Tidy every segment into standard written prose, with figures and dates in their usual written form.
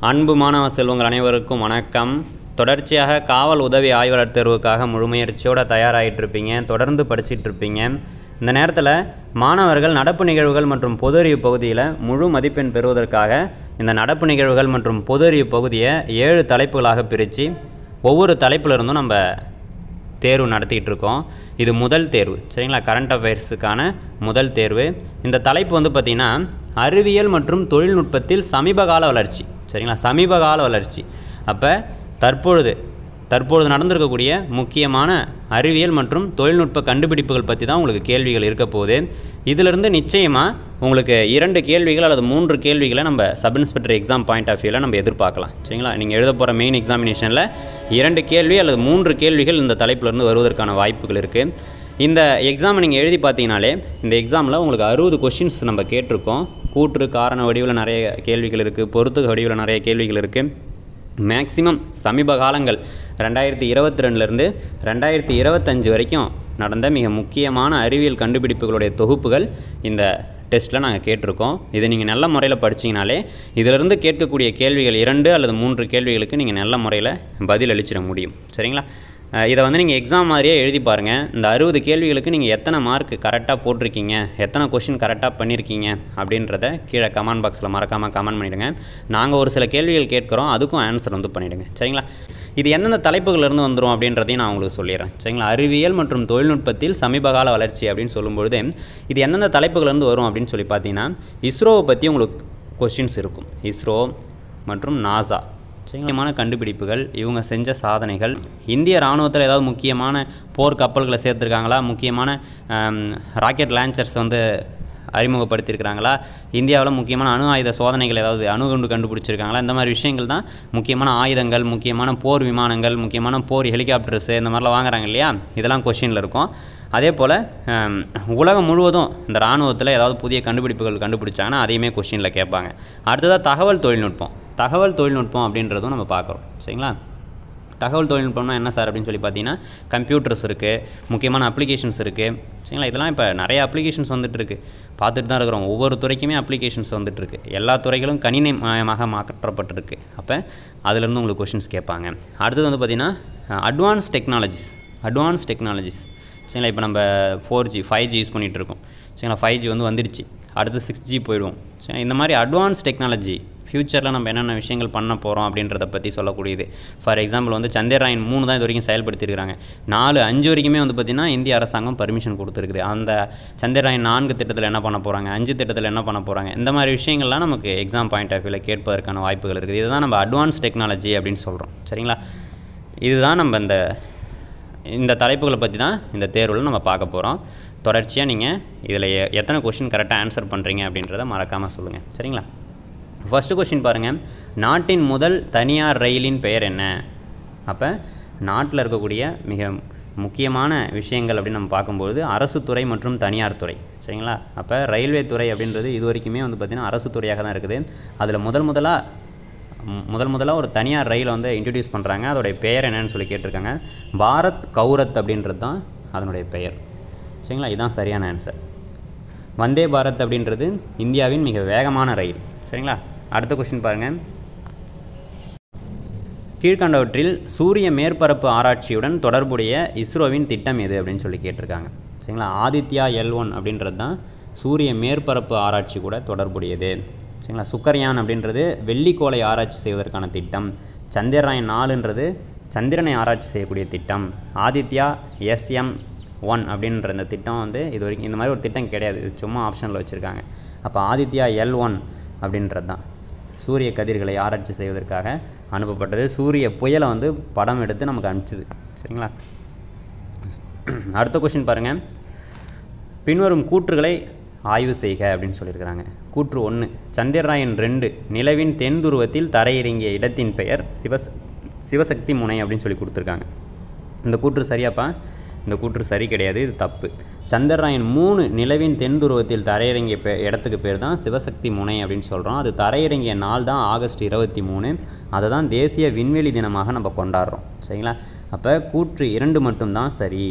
அன்பு மாணவ செல்வங்கள் அனைவருக்கும் வணக்கம். தொடர்ச்சியாக காவல் உதவி ஆய்வாளர் தேர்வுக்காக முழுமுயற்சியோடு தயாராகிட்டு தொடர்ந்து படிச்சுட்டு இருப்பீங்க. இந்த நேரத்தில் மாணவர்கள் நடப்பு நிகழ்வுகள் மற்றும் பொது அறிவு பகுதியில் முழு மதிப்பெண் பெறுவதற்காக இந்த நடப்பு நிகழ்வுகள் மற்றும் பொது அறிவு பகுதியை 7 தலைப்புகளாக பிரித்து ஒவ்வொரு தலைப்பிலிருந்தும் நம்ம தேர்வு நடத்திக்கிட்டு இருக்கோம். இது முதல் தேர்வு, சரிங்களா? கரண்ட் அஃபேர்ஸுக்கான முதல் தேர்வு. இந்த தலைப்பு வந்து பார்த்திங்கன்னா அறிவியல் மற்றும் தொழில்நுட்பத்தில் சமீபகால வளர்ச்சி, சரிங்களா? சமீபகால வளர்ச்சி. அப்போ தற்பொழுது நடந்திருக்கக்கூடிய முக்கியமான அறிவியல் மற்றும் தொழில்நுட்ப கண்டுபிடிப்புகள் பற்றி தான் உங்களுக்கு கேள்விகள் இருக்க போகுது. இதிலிருந்து நிச்சயமாக உங்களுக்கு 2 கேள்விகள் அல்லது 3 கேள்விகளை நம்ம sub inspector exam point of வியூவில் நம்ம எதிர்பார்க்கலாம், சரிங்களா? நீங்கள் எழுத போகிற மெயின் எக்ஸாமினேஷனில் 2 கேள்வி அல்லது 3 கேள்விகள் இந்த தலைப்பிலிருந்து வருவதற்கான வாய்ப்புகள் இருக்குது. இந்த எக்ஸாமை நீங்கள் எழுதி பார்த்தீங்கனாலே இந்த எக்ஸாமில் உங்களுக்கு 60 கொஷின்ஸ் நம்ம கேட்டிருக்கோம். கூற்று காரண வடிவில் நிறைய கேள்விகள் இருக்குது, பொறுத்து வடிவில் நிறைய கேள்விகள் இருக்குது. மேக்ஸிமம் சமீப காலங்கள் 2022லேருந்து 2025 வரைக்கும் நடந்த மிக முக்கியமான அறிவியல் கண்டுபிடிப்புகளுடைய தொகுப்புகள் இந்த டெஸ்ட்டில் நாங்கள் கேட்டிருக்கோம். இதை நீங்கள் நல்ல முறையில் படிச்சிங்கனாலே இதிலிருந்து கேட்கக்கூடிய கேள்விகள் 2 அல்லது 3 கேள்விகளுக்கு நீங்கள் நல்ல முறையில் பதில் அளிச்சிட முடியும், சரிங்களா? இதை வந்து நீங்கள் எக்ஸாம் மாதிரியே எழுதி பாருங்கள். இந்த 60 கேள்விகளுக்கு நீங்கள் எத்தனை மார்க் கரெக்டாக போட்டிருக்கீங்க, எத்தனை கொஷின் கரெக்டாக பண்ணியிருக்கீங்க அப்படின்றத கீழே கமெண்ட் பாக்ஸில் மறக்காமல் கமெண்ட் பண்ணிவிடுங்க. நாங்கள் ஒரு சில கேள்விகள் கேட்குறோம், அதுக்கும் ஆன்சர் வந்து பண்ணிவிடுங்க, சரிங்களா? இது எந்தெந்த தலைப்புகளிலிருந்து வந்துடும் அப்படின்றதையும் நான் உங்களுக்கு சொல்லிடுறேன், சரிங்களா? அறிவியல் மற்றும் தொழில்நுட்பத்தில் சமீபகால வளர்ச்சி அப்படின்னு சொல்லும்பொழுது இது எந்தெந்த தலைப்புகளிலிருந்து வரும் அப்படின்னு சொல்லி பார்த்தீங்கன்னா இஸ்ரோவை பற்றி உங்களுக்கு கொஷின்ஸ் இருக்கும். இஸ்ரோ மற்றும் நாசா, முக்கியமான கண்டுபிடிப்புகள், இவங்க செஞ்ச சாதனைகள், இந்திய இராணுவத்தில் ஏதாவது முக்கியமான போர் கப்பல்களை சேர்த்துருக்காங்களா, முக்கியமான ராக்கெட் லான்ச்சர்ஸ் வந்து அறிமுகப்படுத்தியிருக்கிறாங்களா, இந்தியாவில் முக்கியமான அணு ஆயுத சோதனைகள் ஏதாவது அணுகுண்டு கண்டுபிடிச்சிருக்காங்களா, இந்த மாதிரி விஷயங்கள் தான் முக்கியமான ஆயுதங்கள், முக்கியமான போர் விமானங்கள், முக்கியமான போர் ஹெலிகாப்டர்ஸு இந்த மாதிரிலாம் வாங்குறாங்க இல்லையா, இதெல்லாம் கொஷினில் இருக்கும். அதே போல் உலகம் முழுவதும் இந்த இராணுவத்தில் ஏதாவது புதிய கண்டுபிடிப்புகள் கண்டுபிடிச்சாங்கன்னா அதையுமே கொஷினில் கேட்பாங்க. அடுத்ததாக தகவல் தொழில்நுட்பம் அப்படின்றதும் நம்ம பார்க்குறோம், சரிங்களா? தகவல் தொழில்நுட்பம்னா என்ன சார் அப்படின்னு சொல்லி பார்த்தீங்கன்னா கம்ப்யூட்டர்ஸ் இருக்குது, முக்கியமான அப்ளிகேஷன்ஸ் இருக்குது, சரிங்களா? இதெல்லாம் இப்போ நிறைய அப்ளிகேஷன்ஸ் வந்துட்டுருக்கு, பார்த்துட்டு தான் இருக்கிறோம். ஒவ்வொரு துறைக்குமே அப்ளிகேஷன்ஸ் வந்துட்டுருக்கு, எல்லா துறைகளும் கணினிமயமாக மாற்றப்பட்டிருக்கு. அப்போ அதுலேருந்து உங்களுக்கு கொஷின்ஸ் கேட்பாங்க. அடுத்தது வந்து பார்த்திங்கன்னா அட்வான்ஸ் டெக்னாலஜிஸ், சரிங்களா? இப்போ நம்ம 4G 5G யூஸ் பண்ணிகிட்ருக்கோம், சரிங்களா? 5G வந்து வந்துடுச்சு, அடுத்து 6G போயிடுவோம், சரிங்களா? இந்த மாதிரி அட்வான்ஸ் டெக்னாலஜி ஃப்யூச்சரில் நம்ம என்னென்ன விஷயங்கள் பண்ண போகிறோம் அப்படின்றத பற்றி சொல்லக்கூடியது. ஃபார் எக்ஸாம்பிள் வந்து சந்திரயான் 3 தான் இது வரைக்கும் செயல்படுத்தியிருக்கிறாங்க. 4, 5 வரைக்குமே வந்து பார்த்திங்கன்னா இந்திய அரசாங்கம் பர்மிஷன் கொடுத்துருக்குது. அந்த சந்திரயான் 4 திட்டத்தில் என்ன பண்ண போகிறாங்க, 5 திட்டத்தில் என்ன பண்ண போகிறாங்க, இந்த மாதிரி விஷயங்கள்லாம் நமக்கு எக்ஸாம் பாயிண்ட் ஆஃப் வியூவில் கேட்பதற்கான வாய்ப்புகள் இருக்குது. இதுதான் நம்ம அட்வான்ஸ் டெக்னாலஜி அப்படின்னு சொல்கிறோம், சரிங்களா? இதுதான் நம்ம இந்த தலைப்புகளை பற்றி தான் இந்த தேர்வில் நம்ம பார்க்க போகிறோம். தொடர்ச்சியாக நீங்கள் இதில் எத்தனை கொஷின் கரெக்டாக ஆன்சர் பண்ணுறீங்க அப்படின்றத மறக்காமல் சொல்லுங்கள், சரிங்களா? ஃபஸ்ட்டு கொஷின் பாருங்கள், நாட்டின் முதல் தனியார் ரயிலின் பெயர் என்ன? அப்போ நாட்டில் இருக்கக்கூடிய மிக முக்கியமான விஷயங்கள் அப்படின்னு நம்ம பார்க்கும்போது அரசு துறை மற்றும் தனியார் துறை, சரிங்களா? அப்போ ரயில்வே துறை அப்படின்றது இது வரைக்குமே வந்து பார்த்திங்கன்னா அரசு துறையாக தான் இருக்குது. அதில் முதலாக ஒரு தனியார் ரயிலை வந்து இன்ட்ரடியூஸ் பண்ணுறாங்க. அதோடைய பெயர் என்னன்னு சொல்லி கேட்டிருக்காங்க. பாரத் கௌரத் அப்படின்றது தான் அதனுடைய பெயர், சரிங்களா? இதுதான் சரியான ஆன்சர். வந்தே பாரத் அப்படின்றது இந்தியாவின் மிக வேகமான ரயில், சரிங்களா? அடுத்த கொஸ்டின் பாருங்கள், கீழ்கண்டவற்றில் சூரிய மேற்பரப்பு ஆராய்ச்சியுடன் தொடர்புடைய இஸ்ரோவின் திட்டம் எது அப்படின்னு சொல்லி கேட்டிருக்காங்க, சரிங்களா? ஆதித்யா L1 அப்படின்றது தான் சூரிய மேற்பரப்பு ஆராய்ச்சி கூட தொடர்புடையது, சரிங்களா? சுக்கரயான் அப்படின்றது வெள்ளிக்கோளை ஆராய்ச்சி செய்வதற்கான திட்டம். சந்திரயான் 4ன்றது சந்திரனை ஆராய்ச்சி செய்யக்கூடிய திட்டம். ஆதித்யா SM1 அப்படின்ற இந்த திட்டம் வந்து இது வரைக்கும் இந்த மாதிரி ஒரு திட்டம் கிடையாது, இது சும்மா ஆப்ஷனில் வச்சுருக்காங்க. அப்போ ஆதித்யா L1 அப்படின்றது தான் சூரிய கதிர்களை ஆராய்ச்சி செய்வதற்காக அனுப்பப்பட்டது. சூரிய புயலை வந்து படம் எடுத்து நமக்கு அனுப்பிச்சிது, சரிங்களா? அடுத்த கொஸ்டின் பாருங்கள், பின்வரும் கூற்றுகளை ஆய்வு செய்க அப்படின்னு சொல்லியிருக்கிறாங்க. கூற்று 1, சந்திரயான் 2 நிலவின் தென் துருவத்தில் தரையிறங்கிய இடத்தின் பெயர் சிவசக்தி முனை அப்படின்னு சொல்லி கொடுத்துருக்காங்க. இந்த கூற்று சரியாப்பா? இந்த கூற்று சரி கிடையாது, இது தப்பு. சந்திரயான் 3 நிலவின் தென் துருவத்தில் தரையிறங்கிய இடத்துக்கு பேர் தான் சிவசக்தி முனை அப்படின்னு சொல்கிறோம். அது தரையிறங்கிய நாள் தான் ஆகஸ்ட் 23, அதை தான் தேசிய விண்வெளி தினமாக நம்ம கொண்டாடுறோம், சரிங்களா? அப்போ கூற்று 2 மட்டும்தான் சரி,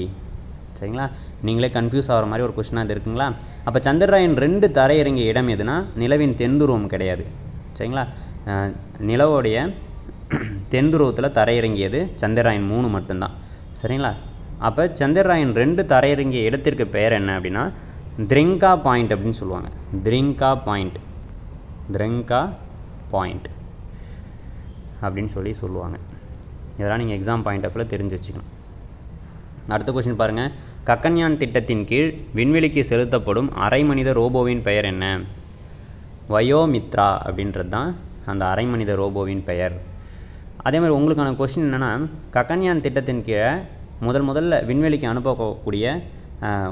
சரிங்களா? நீங்களே கன்ஃபியூஸ் ஆகிற மாதிரி ஒரு கொஸ்டினாக இது இருக்குங்களா? அப்போ சந்திரயான் 2 தரையிறங்கிய இடம் எதுனா நிலவின் தென்துருவம் கிடையாது, சரிங்களா? நிலவோடைய தென் துருவத்தில் தரையிறங்கியது சந்திராயன் 3 மட்டும்தான். சரிங்களா? அப்போ சந்திராயன் 2 தரையிறங்கிய இடத்திற்கு பெயர் என்ன அப்படின்னா திரிங்கா பாயிண்ட் அப்படின்னு சொல்லுவாங்க. திரிங்கா பாயிண்ட் அப்படின்னு சொல்லுவாங்க. இதெல்லாம் நீங்கள் எக்ஸாம் பாயிண்ட் ஆஃப்ல தெரிஞ்சு வச்சுக்கணும். அடுத்த கொஸ்டின் பாருங்கள். ககன்யான் திட்டத்தின் கீழ் விண்வெளிக்கு செலுத்தப்படும் அரை மனித ரோபோவின் பெயர் என்ன? வயோமித்ரா அப்படின்றது தான் அந்த அரை மனித ரோபோவின் பெயர். அதே மாதிரி உங்களுக்கான கொஸ்டின் என்னென்னா, ககன்யான் திட்டத்தின் கீழே முதல்ல விண்வெளிக்கு அனுப்பக்கூடிய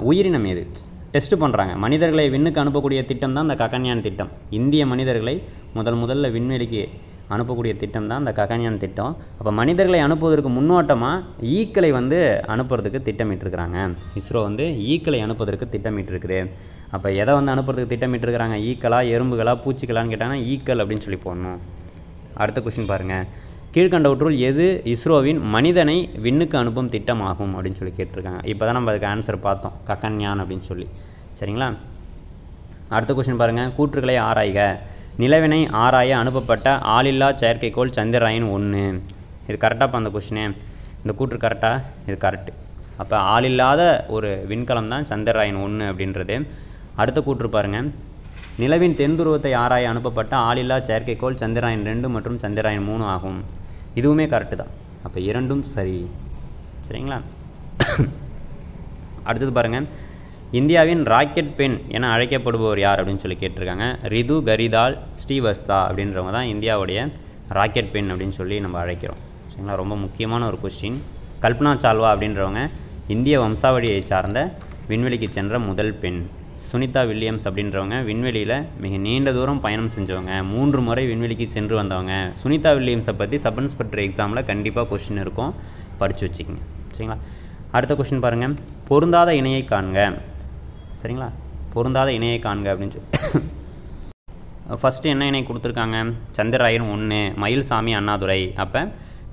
உயிரினம் எது? டெஸ்ட் பண்ணுறாங்க. மனிதர்களை விண்ணுக்கு அனுப்பக்கூடிய திட்டம் தான் இந்த ககன்யான் திட்டம். இந்திய மனிதர்களை முதல்ல விண்வெளிக்கு அனுப்பக்கூடிய திட்டம் தான் இந்த ககன்யான் திட்டம். அப்போ மனிதர்களை அனுப்புவதற்கு முன்னோட்டமாக ஈக்களை அனுப்புறதுக்கு திட்டமிட்டிருக்கிறாங்க. இஸ்ரோ ஈக்களை அனுப்புவதற்கு திட்டமிட்டிருக்குது. அப்போ எதை அனுப்புறதுக்கு திட்டமிட்டிருக்கிறாங்க? ஈக்களா, எறும்புகளா, பூச்சிக்கலான்னு கேட்டாங்கன்னா ஈக்கள் அப்படின்னு போடணும். அடுத்த கொஸ்டின் பாருங்கள். கீழ்கண்டவற்றுள் எது இஸ்ரோவின் மனிதனை விண்ணுக்கு அனுப்பும் திட்டமாகும் அப்படின்னு கேட்டிருக்காங்க. இப்போ தான் நம்ம அதுக்கு ஆன்சர் பார்த்தோம், ககன்யான் அப்படின்னு சரிங்களா? அடுத்த கொஸ்டின் பாருங்கள். கூற்றுகளை ஆராய்க. நிலவினை ஆராய அனுப்பப்பட்ட ஆளில்லா செயற்கைக்கோள் சந்திராயன் 1. இது கரெக்டாக அந்த கொஸ்டினே? இந்த கூற்று கரெக்டாக? இது கரெக்டு. அப்போ ஆளில்லாத ஒரு விண்கலம் தான் சந்திராயன் 1 அப்படின்றது. அடுத்த கூற்று பாருங்கள். நிலவின் தென் துருவத்தை ஆராய அனுப்பப்பட்ட ஆளில்லா செயற்கைக்கோள் சந்திராயன் 2 மற்றும் சந்திராயன் 3 ஆகும். இதுவுமே கரெக்டு தான். அப்போ இரண்டும் சரி. சரிங்களா? அடுத்தது பாருங்கள். இந்தியாவின் ராக்கெட் பெண் என அழைக்கப்படுபவர் யார் அப்படின்னு கேட்டிருக்காங்க. ரிது கரிதால் ஸ்ரீவஸ்தா அப்படின்றவங்க தான் இந்தியாவுடைய ராக்கெட் பெண் அப்படின்னு நம்ம அழைக்கிறோம். சரிங்களா? ரொம்ப முக்கியமான ஒரு கொஸ்டின். கல்பனா சாவ்லா அப்படின்றவங்க இந்திய வம்சாவளியை சார்ந்த விண்வெளிக்கு சென்ற முதல் பெண். சுனிதா வில்லியம்ஸ் அப்படின்றவங்க விண்வெளியில் மிக நீண்ட தூரம் பயணம் செஞ்சவங்க. 3 முறை விண்வெளிக்கு சென்று வந்தவங்க. சுனிதா வில்லியம்ஸை பற்றி சப் இன்ஸ்பெக்டர் எக்ஸாமில் கண்டிப்பாக கொஸ்டின் இருக்கும், படித்து வச்சுக்கோங்க. சரிங்களா? அடுத்த கொஸ்டின் பாருங்கள். பொருந்தாத இணையை காண்க. சரிங்களா? பொருந்தாத இணையை காண்க அப்படின்னு ஃபஸ்ட்டு என்ன இணை கொடுத்துருக்காங்க? சந்திராயன் 1, மயில்சாமி அண்ணாதுரை. அப்போ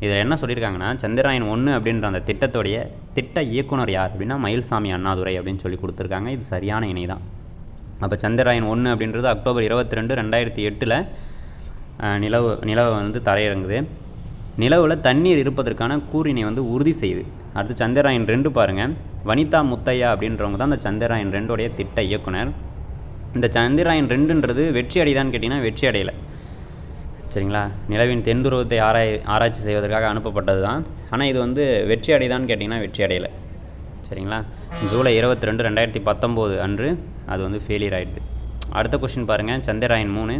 இதில் என்ன சொல்லியிருக்காங்கன்னா, சந்திராயன் 1 அப்படின்ற அந்த திட்டத்துடைய திட்ட இயக்குனர் யார் அப்படின்னா மயில்சாமி அண்ணாதுரை அப்படின்னு கொடுத்துருக்காங்க. இது சரியான இணை தான். அப்போ சந்திராயன் 1 அப்படின்றது அக்டோபர் 22, 2008 நிலவை தரையிறங்குது. நிலவில் தண்ணீர் இருப்பதற்கான கூறினை உறுதி செய்யுது. அடுத்து சந்திராயன் 2 பாருங்கள். வனிதா முத்தையா அப்படின்றவங்க தான் அந்த சந்திராயன் 2 திட்ட இயக்குனர். இந்த சந்திராயன் 2ன்றது வெற்றி அடைதான்னு கேட்டிங்கன்னா வெற்றி அடையலை. சரிங்களா? நிலவின் தென் துருவத்தை ஆராய்ச்சி செய்வதற்காக அனுப்பப்பட்டது தான். ஆனால் இது வெற்றி அடைதான்னு கேட்டிங்கன்னா வெற்றி அடையலை. சரிங்களா? ஜூலை 22, 2019 அன்று அது ஃபெயிலியர் ஆகிடுது. அடுத்த கொஸ்டின் பாருங்கள். சந்திராயன் 3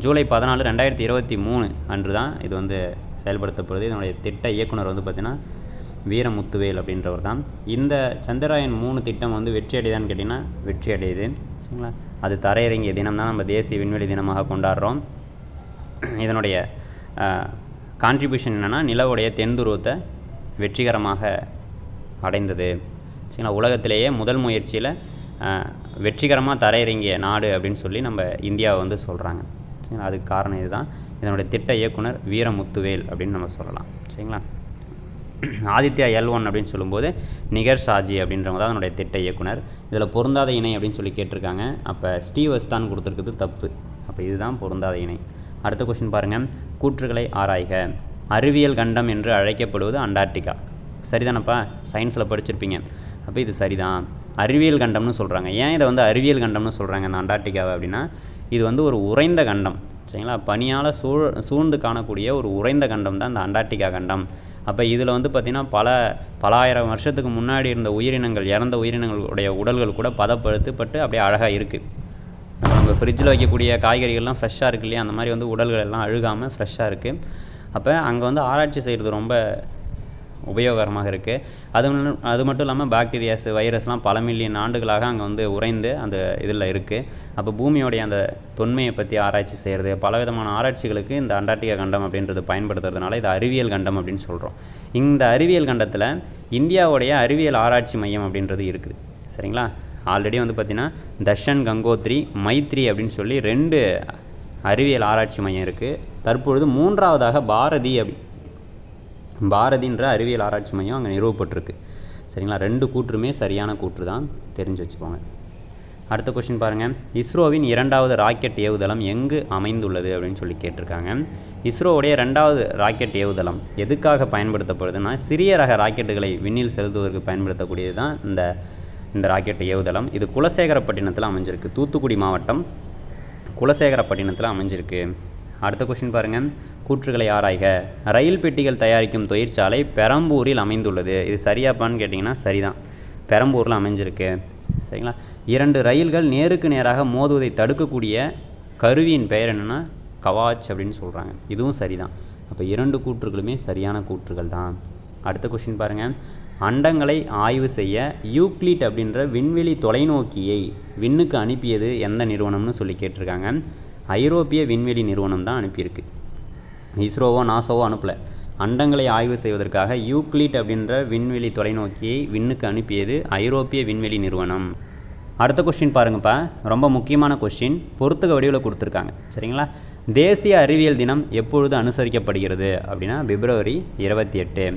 ஜூலை 14, 2023 அன்று தான் இது செயல்படுத்தப்படுது. இதனுடைய திட்ட இயக்குனர் பார்த்திங்கன்னா வீரமுத்துவேல் அப்படின்றவர் தான். இந்த சந்திராயன் 3 திட்டம் வெற்றி அடைதான்னு கேட்டிங்கன்னா வெற்றி அடையுது. சரிங்களா? அது தரையிறங்கிய தினம் தான் நம்ம தேசிய விண்வெளி தினமாக கொண்டாடுறோம். இதனுடைய கான்ட்ரிபியூஷன் என்னென்னா நிலவுடைய தென் துருவத்தை வெற்றிகரமாக அடைந்தது. சரிங்களா? உலகத்திலேயே முதல் முயற்சியில் வெற்றிகரமாக தரையிறங்கிய நாடு அப்படின்னு நம்ம இந்தியாவை சொல்கிறாங்க. சரிங்களா? அதுக்கு காரணம் இதுதான். இதனுடைய திட்ட இயக்குனர் வீரமுத்துவேல் அப்படின்னு நம்ம சொல்லலாம். சரிங்களா? ஆதித்யா L1 அப்படின்னு சொல்லும்போது நிகர் ஷாஜி அப்படின்றவங்க தான் அதனுடைய திட்ட இயக்குனர். இதில் பொருந்தாத இணை அப்படின்னு கேட்டிருக்காங்க. அப்போ ஸ்ரீவஸ்தான் கொடுத்துருக்குது தப்பு. அப்போ இதுதான் பொருந்தாத இணை. அடுத்த கொஸ்டின் பாருங்கள். கூற்றுகளை ஆராய்க. அறிவியல் கண்டம் என்று அழைக்கப்படுவது அண்டார்டிகா. சரிதானப்பா? சயின்ஸில் படிச்சிருப்பீங்க. அப்போ இது சரிதான். அறிவியல் கண்டம்னு சொல்கிறாங்க. ஏன் இதை அறிவியல் கண்டம்னு சொல்கிறாங்க இந்த அண்டார்டிகாவை அப்படின்னா, இது ஒரு உறைந்த கண்டம். சரிங்களா? பனியால் சூழ்ந்து காணக்கூடிய ஒரு உறைந்த கண்டம் தான் இந்த அண்டார்டிகா கண்டம். அப்போ இதில் பார்த்திங்கன்னா பல ஆயிரம் வருஷத்துக்கு முன்னாடி இருந்த உயிரினங்கள், இறந்த உயிரினங்களுடைய உடல்கள் கூட பதப்படுத்தப்பட்டு அப்படியே அழகாக இருக்குது. நம்ம ஃப்ரிட்ஜில் வைக்கக்கூடிய காய்கறிகள்லாம் ஃப்ரெஷ்ஷாக இருக்குது இல்லையா? அந்த மாதிரி உடல்கள் எல்லாம் அழுகாமல் ஃப்ரெஷ்ஷாக இருக்குது. அப்போ அங்கே ஆராய்ச்சி செய்கிறது ரொம்ப உபயோகரமாக இருக்குது. அது மட்டும் இல்லாமல் பாக்டீரியாஸ், வைரஸ்லாம் பல மில்லியன் ஆண்டுகளாக அங்கே உறைந்து அந்த இதில் இருக்குது. அப்போ பூமியோடைய அந்த தொன்மையை பற்றி ஆராய்ச்சி செய்கிறது, பலவிதமான ஆராய்ச்சிகளுக்கு இந்த அண்டார்டிகா கண்டம் அப்படின்றது பயன்படுத்துறதுனால இது அறிவியல் கண்டம் அப்படின்னு சொல்கிறோம். இந்த அறிவியல் கண்டத்தில் இந்தியாவுடைய அறிவியல் ஆராய்ச்சி மையம் அப்படின்றது இருக்குது. சரிங்களா? ஆல்ரெடி பார்த்திங்கன்னா தர்ஷன், கங்கோத்ரி, மைத்ரி அப்படின்னு சொல்லி 2 அறிவியல் ஆராய்ச்சி மையம் இருக்குது. தற்பொழுது 3வதாக பாரதின்ற அறிவியல் ஆராய்ச்சி மையம் அங்கே நிறுவப்பட்டிருக்கு. சரிங்களா? 2 கூற்றுமே சரியான கூற்று தான், தெரிஞ்சு வச்சுக்கோங்க. அடுத்த கொஸ்டின் பாருங்கள், இஸ்ரோவின் 2வது ராக்கெட் ஏவுதளம் எங்கு அமைந்துள்ளது அப்படின்னு சொல்லி கேட்டிருக்காங்க. இஸ்ரோவுடைய 2வது ராக்கெட் ஏவுதளம் எதுக்காக பயன்படுத்தப்படுதுன்னா, சிறிய ரக ராக்கெட்டுகளை விண்ணில் செலுத்துவதற்கு பயன்படுத்தக்கூடியது தான் இந்த ராக்கெட் ஏவுதளம். இது குலசேகரப்பட்டினத்தில் அமைஞ்சிருக்கு. தூத்துக்குடி மாவட்டம் குலசேகரப்பட்டினத்தில் அமைஞ்சிருக்கு. அடுத்த கொஸ்டின் பாருங்கள், கூற்றுகளை ஆராய்க. ரயில் பெட்டிகள் தயாரிக்கும் தொழிற்சாலை பெரம்பூரில் அமைந்துள்ளது. இது சரியாப்பான்னு கேட்டிங்கன்னா சரிதான், பெரம்பூரில் அமைஞ்சிருக்கு. சரிங்களா. 2 ரயில்கள் நேருக்கு நேராக மோதுவதை தடுக்கக்கூடிய கருவியின் பெயர் என்னென்னா கவாச் அப்படின்னு சொல்கிறாங்க. இதுவும் சரிதான். அப்போ 2 கூற்றுகளுமே சரியான கூற்றுகள் தான். அடுத்த கொஸ்டின் பாருங்கள், அண்டங்களை ஆய்வு செய்ய யூக்ளிட் அப்படின்ற விண்வெளி தொலைநோக்கியை விண்ணுக்கு அனுப்பியது எந்த நிறுவனம்னு சொல்லி கேட்டிருக்காங்க. ஐரோப்பிய விண்வெளி நிறுவனம் தான் அனுப்பியிருக்கு. இஸ்ரோவோ நாசாவோ அனுப்பலை. அண்டங்களை ஆய்வு செய்வதற்காக யூக்ளிட் அப்படின்ற விண்வெளி தொலைநோக்கியை விண்ணுக்கு அனுப்பியது ஐரோப்பிய விண்வெளி நிறுவனம். அடுத்த கொஸ்டின் பாருங்கப்பா, ரொம்ப முக்கியமான கொஸ்டின், பொறுத்துக்க வடிவில் கொடுத்துருக்காங்க. சரிங்களா. தேசிய அறிவியல் தினம் எப்பொழுது அனுசரிக்கப்படுகிறது அப்படின்னா பிப்ரவரி 28.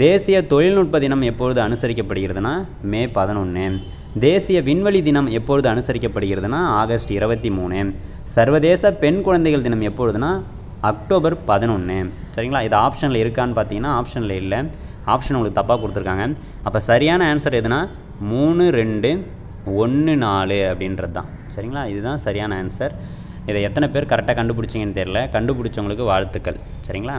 தேசிய தொழில்நுட்ப தினம் எப்பொழுது அனுசரிக்கப்படுகிறதுனா மே 11. தேசிய விண்வெளி தினம் எப்பொழுது அனுசரிக்கப்படுகிறதுனா ஆகஸ்ட் 23. சர்வதேச பெண் குழந்தைகள் தினம் எப்பொழுதுனா அக்டோபர் 11. சரிங்களா. இது ஆப்ஷனில் இருக்கான்னு பார்த்தீங்கன்னா ஆப்ஷனில் இல்லை, ஆப்ஷன் உங்களுக்கு தப்பாக கொடுத்துருக்காங்க. அப்போ சரியான ஆன்சர் எதுனா 3, 2, 1, 4 அப்படின்றது தான். சரிங்களா. இதுதான் சரியான ஆன்சர். இதை எத்தனை பேர் கரெக்டாக கண்டுபிடிச்சிங்கன்னு தெரியல, கண்டுபிடிச்சவங்களுக்கு வாழ்த்துக்கள். சரிங்களா.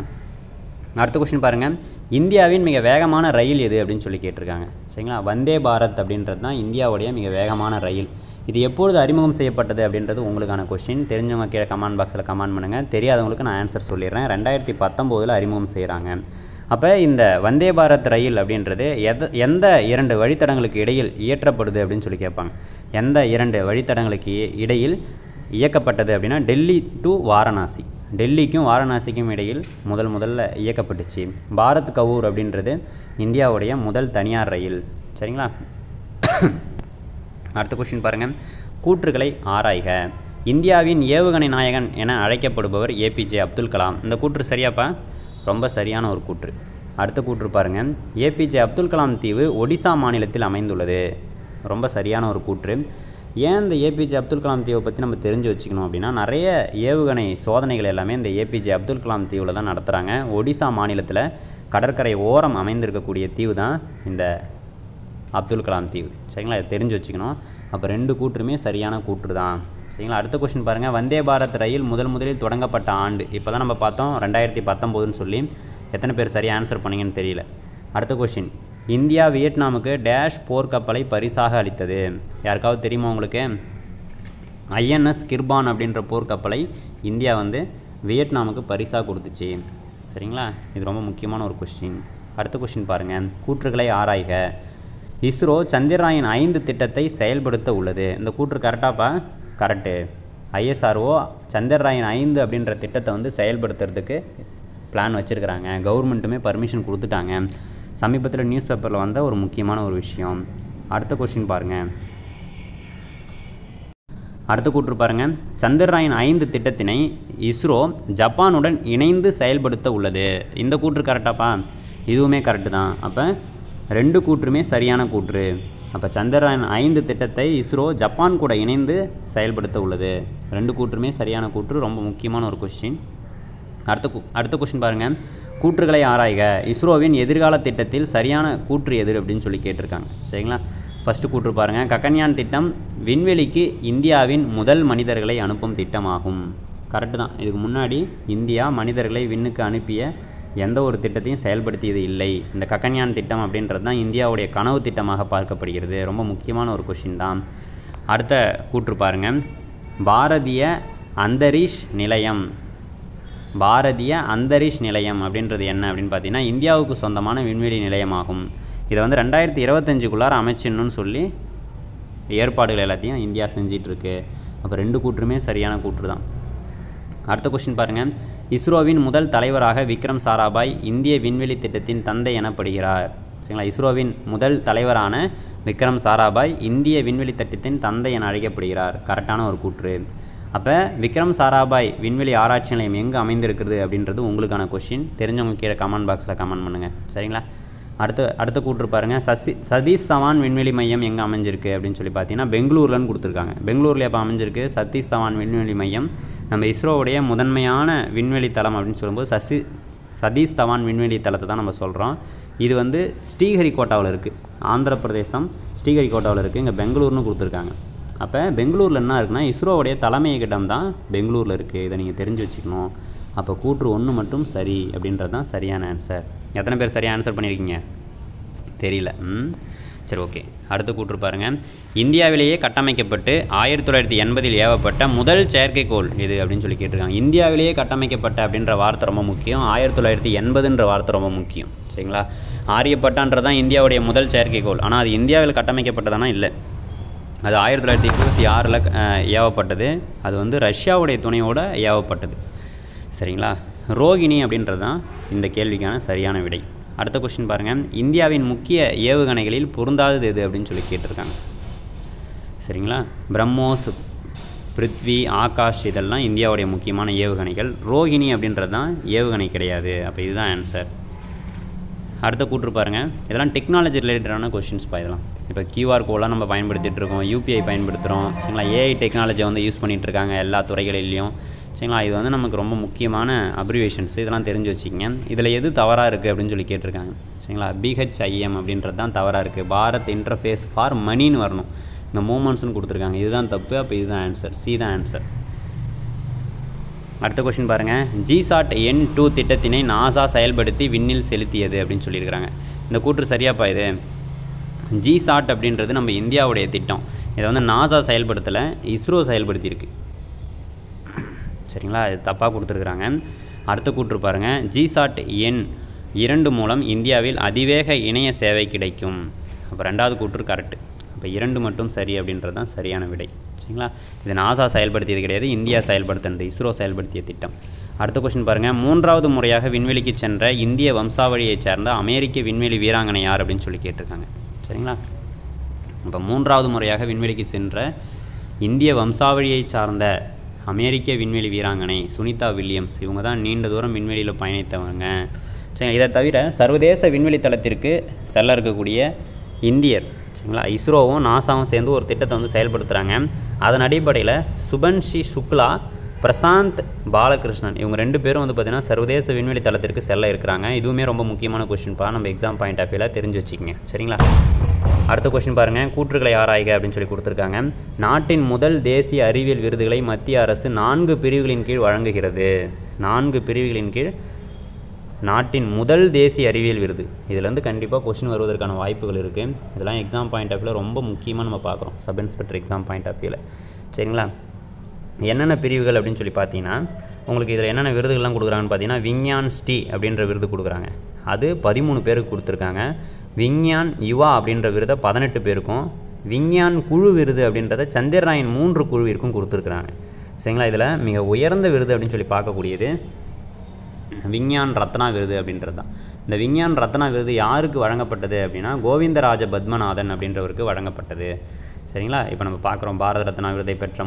அடுத்த கொஸ்டின் பாருங்கள், இந்தியாவின் மிக வேகமான ரயில் எது அப்படின்னு சொல்லி கேட்டிருக்காங்க. சரிங்களா. வந்தே பாரத் அப்படின்றது தான் இந்தியாவுடைய மிக வேகமான ரயில். இது எப்பொழுது அறிமுகம் செய்யப்பட்டது அப்படின்றது உங்களுக்கான கொஸ்டின். தெரிஞ்சவங்க கீழே கமெண்ட் பாக்ஸில் கமெண்ட் பண்ணுங்கள். தெரியாதவங்களுக்கு நான் ஆன்சர் சொல்லிடுறேன். 2019 அறிமுகம் செய்கிறாங்க. அப்போ இந்த வந்தே பாரத் ரயில் அப்படின்றது எந்த 2 வழித்தடங்களுக்கு இடையில் இயற்றப்படுது அப்படின்னு சொல்லி கேட்பாங்க. எந்த 2 வழித்தடங்களுக்கு இடையில் இயக்கப்பட்டது அப்படின்னா டெல்லி டு வாரணாசி. டெல்லிக்கும் வாரணாசிக்கும் இடையில் முதல்ல இயக்கப்பட்டுச்சு. பாரத் கபூர் அப்படின்றது இந்தியாவுடைய முதல் தனியார் ரயில். சரிங்களா. அடுத்த கொஸ்டின் பாருங்கள், கூற்றுகளை ஆராய்க. இந்தியாவின் ஏவுகணை நாயகன் என அழைக்கப்படுபவர் ஏபிஜே அப்துல் கலாம். இந்த கூற்று சரியாப்பா? ரொம்ப சரியான ஒரு கூற்று. அடுத்த கூற்று பாருங்கள், ஏபிஜே அப்துல் கலாம் தீவு ஒடிசா மாநிலத்தில் அமைந்துள்ளது. ரொம்ப சரியான ஒரு கூற்று. ஏன் இந்த ஏபிஜே அப்துல் கலாம் தீவை பற்றி நம்ம தெரிஞ்சு வச்சுக்கணும் அப்படின்னா, நிறைய ஏவுகணை சோதனைகள் எல்லாமே இந்த ஏபிஜே அப்துல் கலாம் தீவில் தான் நடத்துகிறாங்க. ஒடிசா மாநிலத்தில் கடற்கரை ஓரம் அமைந்திருக்கக்கூடிய தீவு தான் இந்த அப்துல் கலாம் தீவு. சரிங்களா. இதை தெரிஞ்சு வச்சுக்கணும். அப்போ 2 கூற்றுமே சரியான கூற்று தான். சரிங்களா. அடுத்த கொஸ்டின் பாருங்கள், வந்தே பாரத் ரயில் முதலில் தொடங்கப்பட்ட ஆண்டு இப்போ தான் நம்ம பார்த்தோம் 2019ன்னு சொல்லி. எத்தனை பேர் சரியாக ஆன்சர் பண்ணிங்கன்னு தெரியல. அடுத்த கொஸ்டின், இந்தியா வியட்நாமுக்கு டேஷ் போர்க்கப்பலை பரிசாக அளித்தது. யாருக்காவது தெரியுமா உங்களுக்கு? ஐஎன்எஸ் கிர்பான் அப்படின்ற போர்க்கப்பலை இந்தியா வியட்நாமுக்கு பரிசாக கொடுத்துச்சு. சரிங்களா. இது ரொம்ப முக்கியமான ஒரு கொஸ்டின். அடுத்த கொஸ்டின் பாருங்கள், கூற்றுகளை ஆராய்க. இஸ்ரோ சந்திரயான் 5 திட்டத்தை செயல்படுத்த உள்ளது. இந்த கூற்று கரெக்டாப்பா? கரெக்டு. ஐஎஸ்ஆர்ஓ சந்திரயான் 5 அப்படின்ற திட்டத்தை செயல்படுத்துறதுக்கு பிளான் வச்சுருக்கிறாங்க. கவர்மெண்ட்டுமே பர்மிஷன் கொடுத்துட்டாங்க. சமீபத்தில் நியூஸ் பேப்பரில் வந்த ஒரு முக்கியமான ஒரு விஷயம். அடுத்த கொஸ்டின் பாருங்கள். அடுத்த கூற்று பாருங்கள், சந்திரயான் 5 திட்டத்தினை இஸ்ரோ ஜப்பானுடன் இணைந்து செயல்படுத்த உள்ளது. இந்த கூற்று கரெக்டாப்பா? இதுவுமே கரெக்டு தான். அப்போ 2 கூற்றுமே சரியான கூற்று. அப்போ சந்திரயான் 5 திட்டத்தை இஸ்ரோ ஜப்பான் கூட இணைந்து செயல்படுத்த உள்ளது. 2 கூற்றுமே சரியான கூற்று. ரொம்ப முக்கியமான ஒரு கொஸ்டின். அடுத்த கொஸ்டின் பாருங்கள், கூற்றுகளை ஆராய்க. இஸ்ரோவின் எதிர்கால திட்டத்தில் சரியான கூற்று எது அப்படின்னு சொல்லி கேட்டிருக்காங்க. சரிங்களா. ஃபஸ்ட்டு கூற்று பாருங்கள், ககன்யான் திட்டம் விண்வெளிக்கு இந்தியாவின் முதல் மனிதர்களை அனுப்பும் திட்டமாகும். கரெக்டு தான். இதுக்கு முன்னாடி இந்தியா மனிதர்களை விண்ணுக்கு அனுப்பிய எந்த ஒரு திட்டத்தையும் செயல்படுத்தியது இல்லை. இந்த ககன்யான் திட்டம் அப்படின்றது தான் இந்தியாவுடைய கனவு திட்டமாக பார்க்கப்படுகிறது. ரொம்ப முக்கியமான ஒரு கொஷின் தான். அடுத்த கூற்று பாருங்கள், பாரதிய அந்தரிஷ் நிலையம். பாரதிய அந்தரிஷ் நிலையம் அப்படின்றது என்ன அப்படின்னு பார்த்தீங்கன்னா, இந்தியாவுக்கு சொந்தமான விண்வெளி நிலையமாகும். இதை 2025க்குள்ளார அமைச்சிடணும்னு சொல்லி ஏற்பாடுகள் எல்லாத்தையும் இந்தியா செஞ்சிட்ருக்கு. அப்போ 2 கூற்றுமே சரியான கூற்று தான். அடுத்த கொஸ்டின் பாருங்கள், இஸ்ரோவின் முதல் தலைவராக விக்ரம் சாராபாய் இந்திய விண்வெளி திட்டத்தின் தந்தை எனப்படுகிறார். சரிங்களா. இஸ்ரோவின் முதல் தலைவரான விக்ரம் சாராபாய் இந்திய விண்வெளி திட்டத்தின் தந்தை என அழைக்கப்படுகிறார். கரெக்டான ஒரு கூற்று. அப்போ விக்ரம் சாராபாய் விண்வெளி ஆராய்ச்சி நிலையம் எங்கே அமைந்திருக்கிறது அப்படின்றது உங்களுக்கான கொஸ்டின். தெரிஞ்சவங்க கீழே கமெண்ட் பாக்ஸில் கமெண்ட் பண்ணுங்கள். சரிங்களா. அடுத்த கூற்று பாருங்கள், சதீஷ் தவான் விண்வெளி மையம் எங்கே அமைஞ்சிருக்கு அப்படின்னு சொல்லி பார்த்தீங்கன்னா பெங்களூர்லன்னு கொடுத்துருக்காங்க. பெங்களூரில் எப்போ அமைஞ்சிருக்கு? சதீஷ் தவான் விண்வெளி மையம் நம்ம இஸ்ரோவுடைய முதன்மையான விண்வெளி தளம் அப்படின்னு சொல்லும்போது சதீஷ் தவான் விண்வெளி தளத்தை தான் நம்ம சொல்கிறோம். இது வந்து ஸ்ரீஹரிகோட்டாவில் இருக்குது, ஆந்திர பிரதேசம் ஸ்ரீஹரிகோட்டாவில் இருக்குது. இங்கே பெங்களூர்னு கொடுத்துருக்காங்க. அப்போ பெங்களூரில் என்ன இருக்குன்னா இஸ்ரோவுடைய தலைமையகம் தான் பெங்களூரில் இருக்குது. இதை நீங்கள் தெரிஞ்சு வச்சுக்கணும். அப்போ கூற்று 1 மட்டும் சரி அப்படின்றது தான் சரியான ஆன்சர். எத்தனை பேர் சரியாக ஆன்சர் பண்ணியிருக்கீங்க தெரியல. சரி, ஓகே. அடுத்த கூற்று பாருங்கள், இந்தியாவிலேயே கட்டமைக்கப்பட்டு 1980 ஏவப்பட்ட முதல் செயற்கைக்கோள் இது அப்படின்னு சொல்லி கேட்டிருக்காங்க. இந்தியாவிலேயே கட்டமைக்கப்பட்ட அப்படின்ற வார்த்தை ரொம்ப முக்கியம். 1980ன்ற வார்த்தை ரொம்ப முக்கியம். சரிங்களா? ஆரியப்பட்டான்றது தான் இந்தியாவுடைய முதல் செயற்கைக்கோள். ஆனால் அது இந்தியாவில் கட்டமைக்கப்பட்டதானா? இல்லை, அது 1926 ஏவப்பட்டது. அது வந்து ரஷ்யாவுடைய துணையோடு ஏவப்பட்டது. சரிங்களா? ரோகிணி அப்படின்றது தான் இந்த கேள்விக்கான சரியான விடை. அடுத்த கொஸ்டின் பாருங்கள், இந்தியாவின் முக்கிய ஏவுகணைகளில் பொருந்தாதது எது அப்படின்னு சொல்லி கேட்டிருக்காங்க. சரிங்களா? பிரம்மோஸ், பிருத்வி, ஆகாஷ் இதெல்லாம் இந்தியாவுடைய முக்கியமான ஏவுகணைகள். ரோகிணி அப்படின்றது தான் ஏவுகணை கிடையாது. அப்போ இதுதான் ஆன்சர். அடுத்த கூற்று பாருங்கள், இதெல்லாம் டெக்னாலஜி ரிலேட்டடான கொஷின்ஸ்ப்பா. இதெல்லாம் இப்போ கியூஆர் கோடெலாம் நம்ம பயன்படுத்திகிட்டு இருக்கோம், யூபிஐ பயன்படுத்துகிறோம். சரிங்களா? ஏஐ டெக்னாலஜியை வந்து யூஸ் பண்ணிகிட்ருக்காங்க எல்லா துறைகளிலையும். சரிங்களா? இது வந்து நமக்கு ரொம்ப முக்கியமான அப்ரிவேஷன்ஸ். இதெல்லாம் தெரிஞ்சு வச்சுக்கிங்க. இதில் எது தவறாக இருக்குது அப்படின்னு சொல்லி கேட்டிருக்காங்க. சரிங்களா? BHIM அப்படின்றது தான் தவறாக இருக்குது. பாரத் இன்டர்ஃபேஸ் ஃபார் மணின்னு வரணும். இந்த மூமெண்ட்ஸ்னு கொடுத்துருக்காங்க. இதுதான் தப்பு. அப்போ இதுதான் ஆன்சர். சி தான் ஆன்சர். அடுத்த கொஸ்டின் பாருங்கள், GSAT-N2 திட்டத்தினை நாசா செயல்படுத்தி விண்ணில் செலுத்தியது அப்படின்னு சொல்லியிருக்கிறாங்க. இந்த கூற்று சரியாப்பா? இது GSAT அப்படின்றது நம்ம இந்தியாவுடைய திட்டம். இதை வந்து நாசா செயல்படுத்தலை, இஸ்ரோ செயல்படுத்தியிருக்கு. சரிங்களா? இது தப்பாக கொடுத்துருக்குறாங்க. அடுத்த கூற்று பாருங்கள், GSAT-N2 மூலம் இந்தியாவில் அதிவேக இணைய சேவை கிடைக்கும். அப்போ 2வது கூற்று கரெக்டு. அப்போ 2 மட்டும் சரி அப்படின்றது தான் சரியான விடை. சரிங்களா? இது நாசா செயல்படுத்தியது கிடையாது, இந்தியா செயல்படுத்தினது, இஸ்ரோ செயல்படுத்திய திட்டம். அடுத்த கொஸ்டின் பாருங்கள், 3வது முறையாக விண்வெளிக்கு சென்ற இந்திய வம்சாவளியைச் சேர்ந்த அமெரிக்க விண்வெளி வீராங்கனை யார் அப்படின்னு சொல்லி கேட்டிருக்காங்க. சரிங்களா? இப்போ 3வது முறையாக விண்வெளிக்கு சென்ற இந்திய வம்சாவளியைச் சார்ந்த அமெரிக்க விண்வெளி வீராங்கனை சுனிதா வில்லியம்ஸ். இவங்க தான் நீண்ட தூரம் விண்வெளியில் பயணித்தவங்க. சரி, இதை தவிர சர்வதேச விண்வெளி தளத்திற்கு செல்ல இருக்கக்கூடிய இந்தியர். சரிங்களா? இஸ்ரோவும் நாசாவும் சேர்ந்து ஒரு திட்டத்தை வந்து செயல்படுத்துகிறாங்க. அதன் அடிப்படையில் சுபன்ஷி சுக்லா, பிரசாந்த் பாலகிருஷ்ணன் இவங்க 2 பேரும் வந்து பார்த்திங்கன்னா சர்வதேச விண்வெளி தளத்திற்கு செல்ல இருக்கிறாங்க. இதுவுமே ரொம்ப முக்கியமான கொஸ்டின்ப்பா, நம்ம எக்ஸாம் பாயிண்ட் ஆஃப் வியூவில் தெரிஞ்சு வச்சுக்கோங்க. சரிங்களா? அடுத்த கொஸ்டின் பாருங்கள், கூற்றுகளை ஆராய்க அப்படின்னு சொல்லி கொடுத்துருக்காங்க. நாட்டின் முதல் தேசிய அறிவியல் விருதுகளை மத்திய அரசு 4 பிரிவுகளின் கீழ் வழங்குகிறது. 4 பிரிவுகளின் கீழ் நாட்டின் முதல் தேசிய அறிவியல் விருது. இதிலேருந்து கண்டிப்பாக கொஸ்டின் வருவதற்கான வாய்ப்புகள் இருக்குது. இதெல்லாம் எக்ஸாம் பாயிண்ட் ஆஃப் வியூவில் ரொம்ப முக்கியமாக நம்ம பார்க்குறோம், sub inspector exam point of வியூவில். சரிங்களா? என்னென்ன பிரிவுகள் அப்படின்னு சொல்லி பார்த்தீங்கன்னா, உங்களுக்கு இதில் என்னென்ன விருதுகள்லாம் கொடுக்குறாங்கன்னு பார்த்தீங்கன்னா, விஞ்ஞான் ஸ்ரீ அப்படின்ற விருது கொடுக்குறாங்க. அது 13 பேருக்கு கொடுத்துருக்காங்க. விஞ்ஞான் யுவா அப்படின்ற விருதை 18 பேருக்கும், விஞ்ஞான் குழு விருது அப்படின்றத சந்திரயான் 3 குழுவிற்கும் கொடுத்துருக்குறாங்க. சரிங்களா? இதில் மிக உயர்ந்த விருது அப்படின்னு சொல்லி பார்க்கக்கூடியது விஞ்ஞான் ரத்னா விருது அப்படின்றது தான். இந்த விஞ்ஞான் ரத்னா விருது யாருக்கு வழங்கப்பட்டது அப்படின்னா கோவிந்தராஜ பத்மநாதன் அப்படின்றவருக்கு வழங்கப்பட்டது. சரிங்களா? இப்போ நம்ம பார்க்குறோம் பாரத ரத்னா விருதை பெற்ற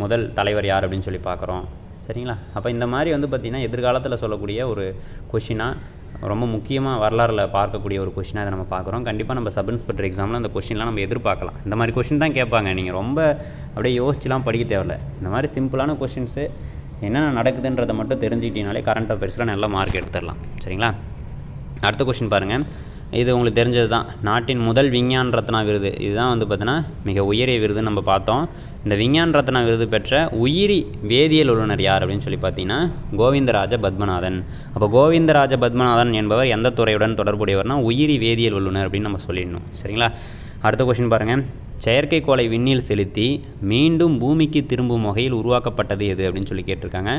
முதல் தலைவர் யார் அப்படின்னு சொல்லி பார்க்குறோம். சரிங்களா? அப்போ இந்த மாதிரி வந்து பார்த்திங்கன்னா எதிர்காலத்தில் சொல்லக்கூடிய ஒரு கொஷினாக ரொம்ப முக்கியமாக வரலாறில் பார்க்கக்கூடிய ஒரு கொஷினாக அதை நம்ம பார்க்குறோம். கண்டிப்பாக நம்ம சப் இன்ஸ்பெக்டர் எக்ஸாமில் அந்த கொஷின்லாம் நம்ம எதிர்பார்க்கலாம். இந்த மாதிரி கொஷின் தான் கேட்பாங்க. நீங்கள் ரொம்ப அப்படியே யோசிச்சுலாம் படிக்க தேவையில்ல. இந்த மாதிரி சிம்பிளான கொஷின்ஸு என்னென்ன நடக்குதுன்றதை மட்டும் தெரிஞ்சுக்கிட்டீங்கனாலே கரண்ட் அஃபேர்ஸில் நல்ல மார்க் எடுத்துடலாம். சரிங்களா? அடுத்த கொஷின் பாருங்கள், இது உங்களுக்கு தெரிஞ்சது தான். நாட்டின் முதல் விஞ்ஞான் ரத்னா விருது இதுதான் வந்து பார்த்தீங்கன்னா மிக உயரிய விருதுன்னு நம்ம பார்த்தோம். இந்த விஞ்ஞான் ரத்னா விருது பெற்ற உயிரி வேதியியல் வல்லுநர் யார் அப்படின்னு சொல்லி பார்த்தீங்கன்னா கோவிந்தராஜ பத்மநாதன். அப்போ கோவிந்தராஜ பத்மநாதன் என்பவர் எந்த துறையுடன் தொடர்புடையவர்னா உயிரி வேதியியல் வல்லுநர் அப்படின்னு நம்ம சொல்லிடணும். சரிங்களா? அடுத்த கொஷின் பாருங்கள், செயற்கைக்கோளை விண்ணில் செலுத்தி மீண்டும் பூமிக்கு திரும்பும் வகையில் உருவாக்கப்பட்டது எது அப்படின்னு சொல்லி கேட்டிருக்காங்க.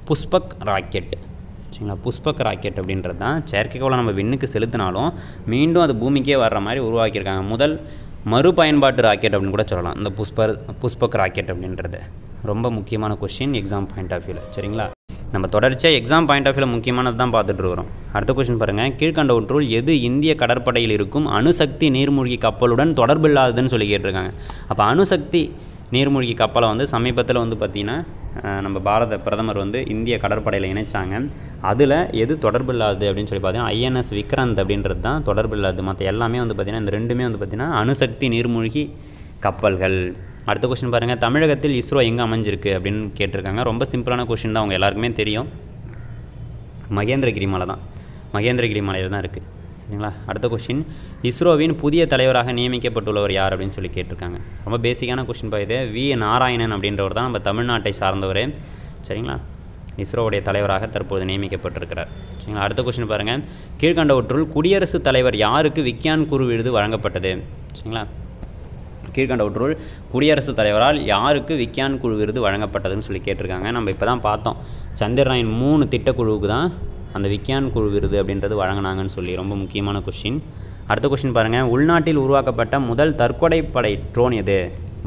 புஷ்பக் ராக்கெட். சரிங்களா? புஷ்பக் ராக்கெட் அப்படின்றது தான் செயற்கைக்கோளை நம்ம விண்ணுக்கு செலுத்தினாலும் மீண்டும் அது பூமிக்கே வர்ற மாதிரி உருவாக்கியிருக்காங்க. முதல் மறுபயன்பாட்டு ராக்கெட் அப்படின்னு கூட சொல்லலாம் இந்த புஷ்பக் ராக்கெட் அப்படின்றது. ரொம்ப முக்கியமான கொஷின் எக்ஸாம் பாயிண்ட் ஆஃப் வியூவில். சரிங்களா? நம்ம தொடர்ச்சியாக எக்ஸாம் பாயிண்ட் ஆஃப் வியூவில் முக்கியமானது தான் பார்த்துட்டு இருக்கிறோம். அடுத்த கொஷின் பாருங்கள், கீழ்கண்டவற்றுள் எது இந்திய கடற்படையில் இருக்கும் அணுசக்தி நீர்மூழ்கி கப்பலுடன் தொடர்பில்லாததுன்னு சொல்லி கேட்டிருக்காங்க. அப்போ அணுசக்தி நீர்மூழ்கி கப்பலை வந்து சமீபத்தில் வந்து பார்த்திங்கன்னா நம்ம பாரத பிரதமர் வந்து இந்திய கடற்படையில் இணைச்சாங்க. அதில் எது தொடர்பு இல்லாது அப்படின்னு சொல்லி பார்த்தீங்கன்னா ஐஎன்எஸ் விக்ராந்த் அப்படின்றது தான் தொடர்பு இல்லாது. மற்ற எல்லாமே வந்து பார்த்திங்கன்னா இந்த ரெண்டுமே வந்து பார்த்திங்கன்னா அணுசக்தி நீர்மூழ்கி கப்பல்கள். அடுத்த கொஸ்டின் பாருங்கள், தமிழகத்தில் இஸ்ரோ எங்கே அமைஞ்சிருக்கு அப்படின்னு கேட்டிருக்காங்க. ரொம்ப சிம்பிளான கொஸ்டின் தான், அவங்க எல்லாருக்குமே தெரியும். மகேந்திரகிரி மலை தான், மகேந்திரகிரி மலையில் தான் இருக்குது. சரிங்களா. அடுத்த கொஸ்டின், இஸ்ரோவின் புதிய தலைவராக நியமிக்கப்பட்டுள்ளவர் யார் அப்படின்னு சொல்லி கேட்டிருக்காங்க. ரொம்ப பேசிக்கான கொஸ்டின் இது. வி நாராயணன் அப்படின்றவர் தான் நம்ம தமிழ்நாட்டை சார்ந்தவர். சரிங்களா. இஸ்ரோவுடைய தலைவராக தற்போது நியமிக்கப்பட்டிருக்கிறார். சரிங்களா. அடுத்த கொஸ்டின் பாருங்கள், கீழ்கண்டவற்றுள் குடியரசுத் தலைவர் யாருக்கு விக்யான் குரு விருது வழங்கப்பட்டது? சரிங்களா. கீழ்கண்டவற்றுள் குடியரசுத் தலைவரால் யாருக்கு விக்யான் குழு விருது வழங்கப்பட்டதுன்னு சொல்லி கேட்டிருக்காங்க. நம்ம இப்போ தான் பார்த்தோம், சந்திரயான் 3 திட்டக்குழுவுக்கு தான் அந்த விக்யான் குழு விருது அப்படின்றது வழங்கினாங்கன்னு சொல்லி. ரொம்ப முக்கியமான கொஸ்டின். அடுத்த கொஸ்டின் பாருங்கள், உள்நாட்டில் உருவாக்கப்பட்ட முதல் தற்கொலைப்படை ட்ரோன் எது?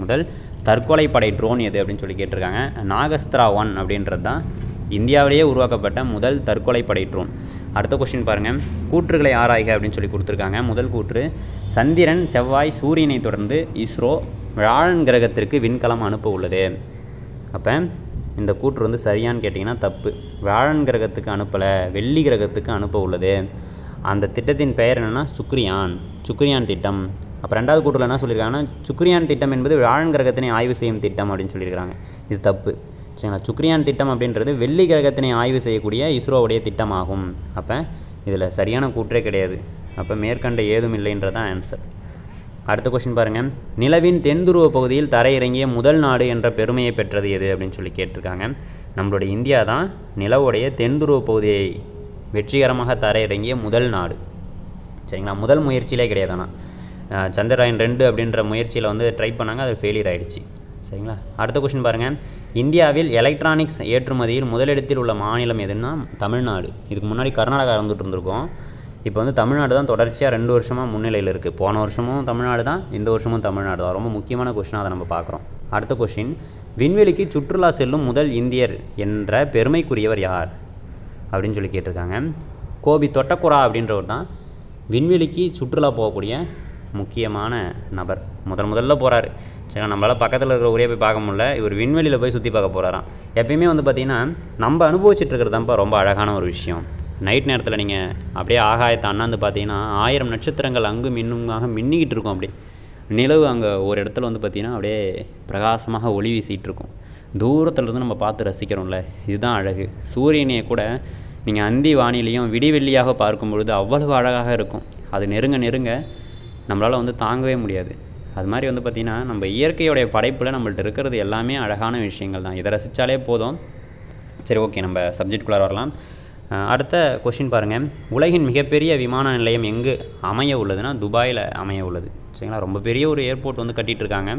முதல் தற்கொலைப்படை ட்ரோன் எது அப்படின்னு சொல்லி கேட்டிருக்காங்க. நாகஸ்திரா 1 அப்படின்றது தான் இந்தியாவிலேயே உருவாக்கப்பட்ட முதல் தற்கொலைப்படை ட்ரோன். அடுத்த கொஸ்டின் பாருங்கள், கூற்றுகளை ஆராய்க அப்படின்னு சொல்லி கொடுத்துருக்காங்க. முதல் கூற்று, சந்திரன், செவ்வாய், சூரியனை தொடர்ந்து இஸ்ரோ வியாழன் கிரகத்திற்கு விண்கலம் அனுப்ப உள்ளது. அப்போ இந்த கூற்று வந்து சரியான்னு கேட்டிங்கன்னா தப்பு. வியாழன் கிரகத்துக்கு அனுப்பலை, வெள்ளி கிரகத்துக்கு அனுப்ப உள்ளது. அந்த திட்டத்தின் பெயர் என்னென்னா சுக்ரியான் திட்டம். அப்போ ரெண்டாவது கூற்றில் என்ன சொல்லியிருக்காங்கன்னா, சுக்ரியான் திட்டம் என்பது வியாழன் கிரகத்தினை ஆய்வு செய்யும் திட்டம் அப்படின்னு சொல்லியிருக்காங்க. இது தப்பு. சரிங்களா. சுக்ரியான் திட்டம் அப்படின்றது வெள்ளி கிரகத்தினை ஆய்வு செய்யக்கூடிய இஸ்ரோவுடைய திட்டமாகும். அப்போ இதில் சரியான கூற்றே கிடையாது. அப்போ மேற்கண்ட ஏதும் இல்லைன்றதான் ஆன்சர். அடுத்த கொஸ்டின் பாருங்கள், நிலவின் தென்துருவ பகுதியில் தரையிறங்கிய முதல் நாடு என்ற பெருமையை பெற்றது எது அப்படின்னு சொல்லி கேட்டிருக்காங்க. நம்மளுடைய இந்தியா தான் நிலவுடைய தென்துருவ பகுதியை வெற்றிகரமாக தரையிறங்கிய முதல் நாடு. சரிங்களா. முதல் முயற்சியிலே கிடையாது. ஆனால் சந்திரயான் 2 அப்படின்ற முயற்சியில் வந்து ட்ரை பண்ணாங்க, அது ஃபெயிலியர் ஆகிடுச்சு. சரிங்களா. அடுத்த கொஸ்டின் பாருங்கள், இந்தியாவில் எலக்ட்ரானிக்ஸ் ஏற்றுமதியில் முதலிடத்தில் உள்ள மாநிலம் எதுன்னா தமிழ்நாடு. இதுக்கு முன்னாடி கர்நாடகா இருந்துகிட்டு இருந்திருக்கோம். இப்போ வந்து தமிழ்நாடு தான் தொடர்ச்சியாக 2 வருஷமாக முன்னிலையில் இருக்குது. போன வருஷமும் தமிழ்நாடு தான், இந்த வருஷமும் தமிழ்நாடு தான். ரொம்ப முக்கியமான கொஸ்டின், அதை நம்ம பார்க்குறோம். அடுத்த கொஸ்டின், விண்வெளிக்கு சுற்றுலா செல்லும் முதல் இந்தியர் என்ற பெருமைக்குரியவர் யார் அப்படின்னு சொல்லி கேட்டிருக்காங்க. கோபி தொட்டக்குரா அப்படின்றவர் தான் விண்வெளிக்கு சுற்றுலா போகக்கூடிய முக்கியமான நபர். முதல்ல போகிறாரு. சரி, நம்மளால் பக்கத்தில் இருக்கிற ஊரே போய் பார்க்க முடியல, இவர் விண்வெளியில் போய் சுற்றி பார்க்க போகிறாராம். எப்பயுமே வந்து பார்த்திங்கன்னா நம்ம அனுபவிச்சுட்டு இருக்கிறது தான்ப்பா ரொம்ப அழகான ஒரு விஷயம். நைட் நேரத்தில் நீங்கள் அப்படியே ஆகாயத்தை அண்ணாந்து பார்த்தீங்கன்னா 1000 நட்சத்திரங்கள் அங்கும் இன்னுமாக மின்னிக்கிட்டு இருக்கும். அப்படியே நிலவு அங்கே ஒரு இடத்துல வந்து பார்த்திங்கன்னா அப்படியே பிரகாசமாக ஒளி வீசிகிட்டு இருக்கும். தூரத்துலேருந்து நம்ம பார்த்து ரசிக்கிறோம்ல, இதுதான் அழகு. சூரியனையை கூட நீங்கள் அந்தி வானிலையும் விடிவெள்ளியாக பார்க்கும் பொழுது அவ்வளவு அழகாக இருக்கும். அது நெருங்க நம்மளால் வந்து தாங்கவே முடியாது. அது மாதிரி வந்து பார்த்திங்கன்னா நம்ம இயற்கையோடைய படைப்பில் நம்மள்ட்ட இருக்கிறது எல்லாமே அழகான விஷயங்கள் தான். இதை ரசித்தாலே போதும். சரி, ஓகே, நம்ம சப்ஜெக்டுக்குள்ளே வரலாம். அடுத்த கொஷின் பாருங்கள், உலகின் மிகப்பெரிய விமான நிலையம் எங்கு அமைய உள்ளதுன்னா துபாயில் அமைய உள்ளது. சரிங்களா. ரொம்ப பெரிய ஒரு ஏர்போர்ட் வந்து கட்டிகிட்டு இருக்காங்க.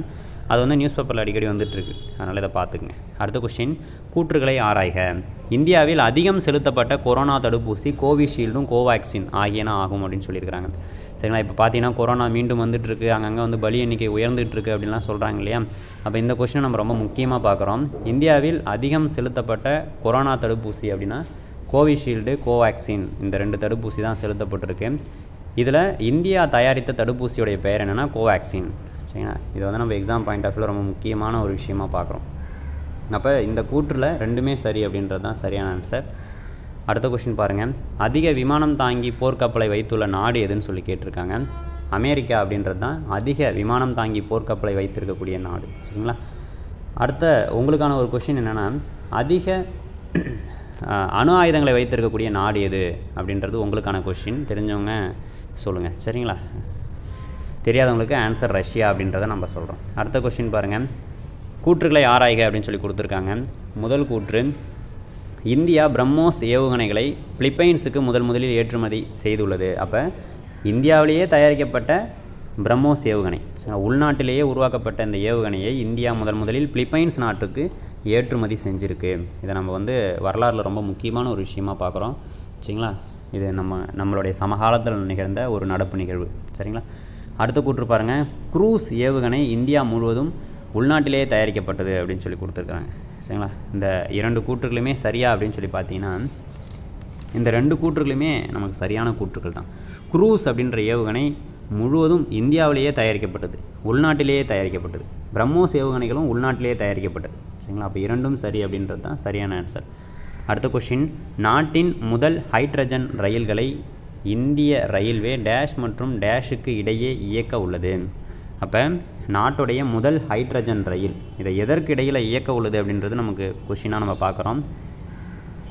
அது வந்து நியூஸ் பேப்பரில் அடிக்கடி வந்துட்டுருக்கு, அதனால் இதை பார்த்துக்குங்க. அடுத்த கொஸ்டின், கூற்றுகளை ஆராய்க. இந்தியாவில் அதிகம் செலுத்தப்பட்ட கொரோனா தடுப்பூசி கோவிஷீல்டும் கோவேக்சின் ஆகியன ஆகும் அப்படின்னு சொல்லியிருக்கிறாங்க. சரிங்களா. இப்போ பார்த்தீங்கன்னா கொரோனா மீண்டும் வந்துட்டுருக்கு, அங்கங்கே வந்து பலி எண்ணிக்கை உயர்ந்துகிட்ருக்கு அப்படின்லாம் சொல்கிறாங்க இல்லையா. அப்போ இந்த கொஸ்டினை நம்ம ரொம்ப முக்கியமாக பார்க்குறோம். இந்தியாவில் அதிகம் செலுத்தப்பட்ட கொரோனா தடுப்பூசி அப்படின்னா கோவிஷீல்டு, கோவேக்சின், இந்த 2 தடுப்பூசி தான் செலுத்தப்பட்டிருக்கு. இதில் இந்தியா தயாரித்த தடுப்பூசியோடைய பெயர் என்னென்னா கோவேக்சின். சரிங்களா. இது வந்து நம்ம எக்ஸாம் பாயிண்ட் ஆஃப் வியூவில் ரொம்ப முக்கியமான ஒரு விஷயமாக பார்க்குறோம். அப்போ இந்த கூற்றில் 2மே சரி அப்படின்றது தான் சரியான ஆன்சர். அடுத்த கொஸ்டின் பாருங்கள், அதிக விமானம் தாங்கி போர்க்கப்பலை வைத்துள்ள நாடு எதுன்னு சொல்லி கேட்டிருக்காங்க. அமெரிக்கா அப்படின்றது தான் அதிக விமானம் தாங்கி போர்க்கப்பலை வைத்திருக்கக்கூடிய நாடு. சரிங்களா. அடுத்த உங்களுக்கான ஒரு கொஸ்டின் என்னென்னா, அதிக அணு ஆயுதங்களை வைத்திருக்கக்கூடிய நாடு எது அப்படின்றது உங்களுக்கான கொஸ்டின். தெரிஞ்சவங்க சொல்லுங்கள். சரிங்களா. தெரியாதவங்களுக்கு ஆன்சர் ரஷ்யா அப்படின்றத நம்ம சொல்கிறோம். அடுத்த கொஸ்டின் பாருங்கள், கூற்றுகளை ஆராய்க அப்படின்னு சொல்லி கொடுத்துருக்காங்க. முதல் கூற்று, இந்தியா பிரம்மோஸ் ஏவுகணைகளை பிலிப்பைன்ஸுக்கு முதலில் ஏற்றுமதி செய்துள்ளது. அப்போ இந்தியாவிலேயே தயாரிக்கப்பட்ட பிரம்மோஸ் ஏவுகணை, உள்நாட்டிலேயே உருவாக்கப்பட்ட இந்த ஏவுகணையை இந்தியா முதலில் பிலிப்பைன்ஸ் நாட்டுக்கு ஏற்றுமதி செஞ்சுருக்கு. இதை நம்ம வந்து வரலாறில் ரொம்ப முக்கியமான ஒரு விஷயமாக பார்க்குறோம். சரிங்களா. இது நம்மளுடைய சமகாலத்தில் நிகழ்ந்த ஒரு நடப்பு நிகழ்வு. சரிங்களா. அடுத்த கூற்று பாருங்கள், க்ரூஸ் ஏவுகணை இந்தியா முழுவதும் உள்நாட்டிலேயே தயாரிக்கப்பட்டது அப்படின்னு சொல்லி கொடுத்துருக்காங்க. சரிங்களா. இந்த 2 கூற்றுகளுமே சரியா அப்படின்னு சொல்லி பார்த்தீங்கன்னா இந்த 2 கூற்றுகளுமே நமக்கு சரியான கூற்றுகள் தான். க்ரூஸ் அப்படின்ற ஏவுகணை முழுவதும் இந்தியாவிலேயே தயாரிக்கப்பட்டது, உள்நாட்டிலேயே தயாரிக்கப்பட்டது. பிரம்மோஸ் ஏவுகணைகளும் உள்நாட்டிலேயே தயாரிக்கப்பட்டது. சரிங்களா. அப்போ இரண்டும் சரி அப்படின்றது தான் சரியான ஆன்சர். அடுத்த கொஷின், நாட்டின் முதல் ஹைட்ரஜன் ரயில்களை இந்திய ரயில்வே டேஷ் மற்றும் டேஷுக்கு இடையே இயக்க உள்ளது. அப்போ நாட்டுடைய முதல் ஹைட்ரஜன் ரயில் இதை எதற்கு இடையில் இயக்க உள்ளது அப்படின்றது நமக்கு கொஷினாக நம்ம பார்க்குறோம்.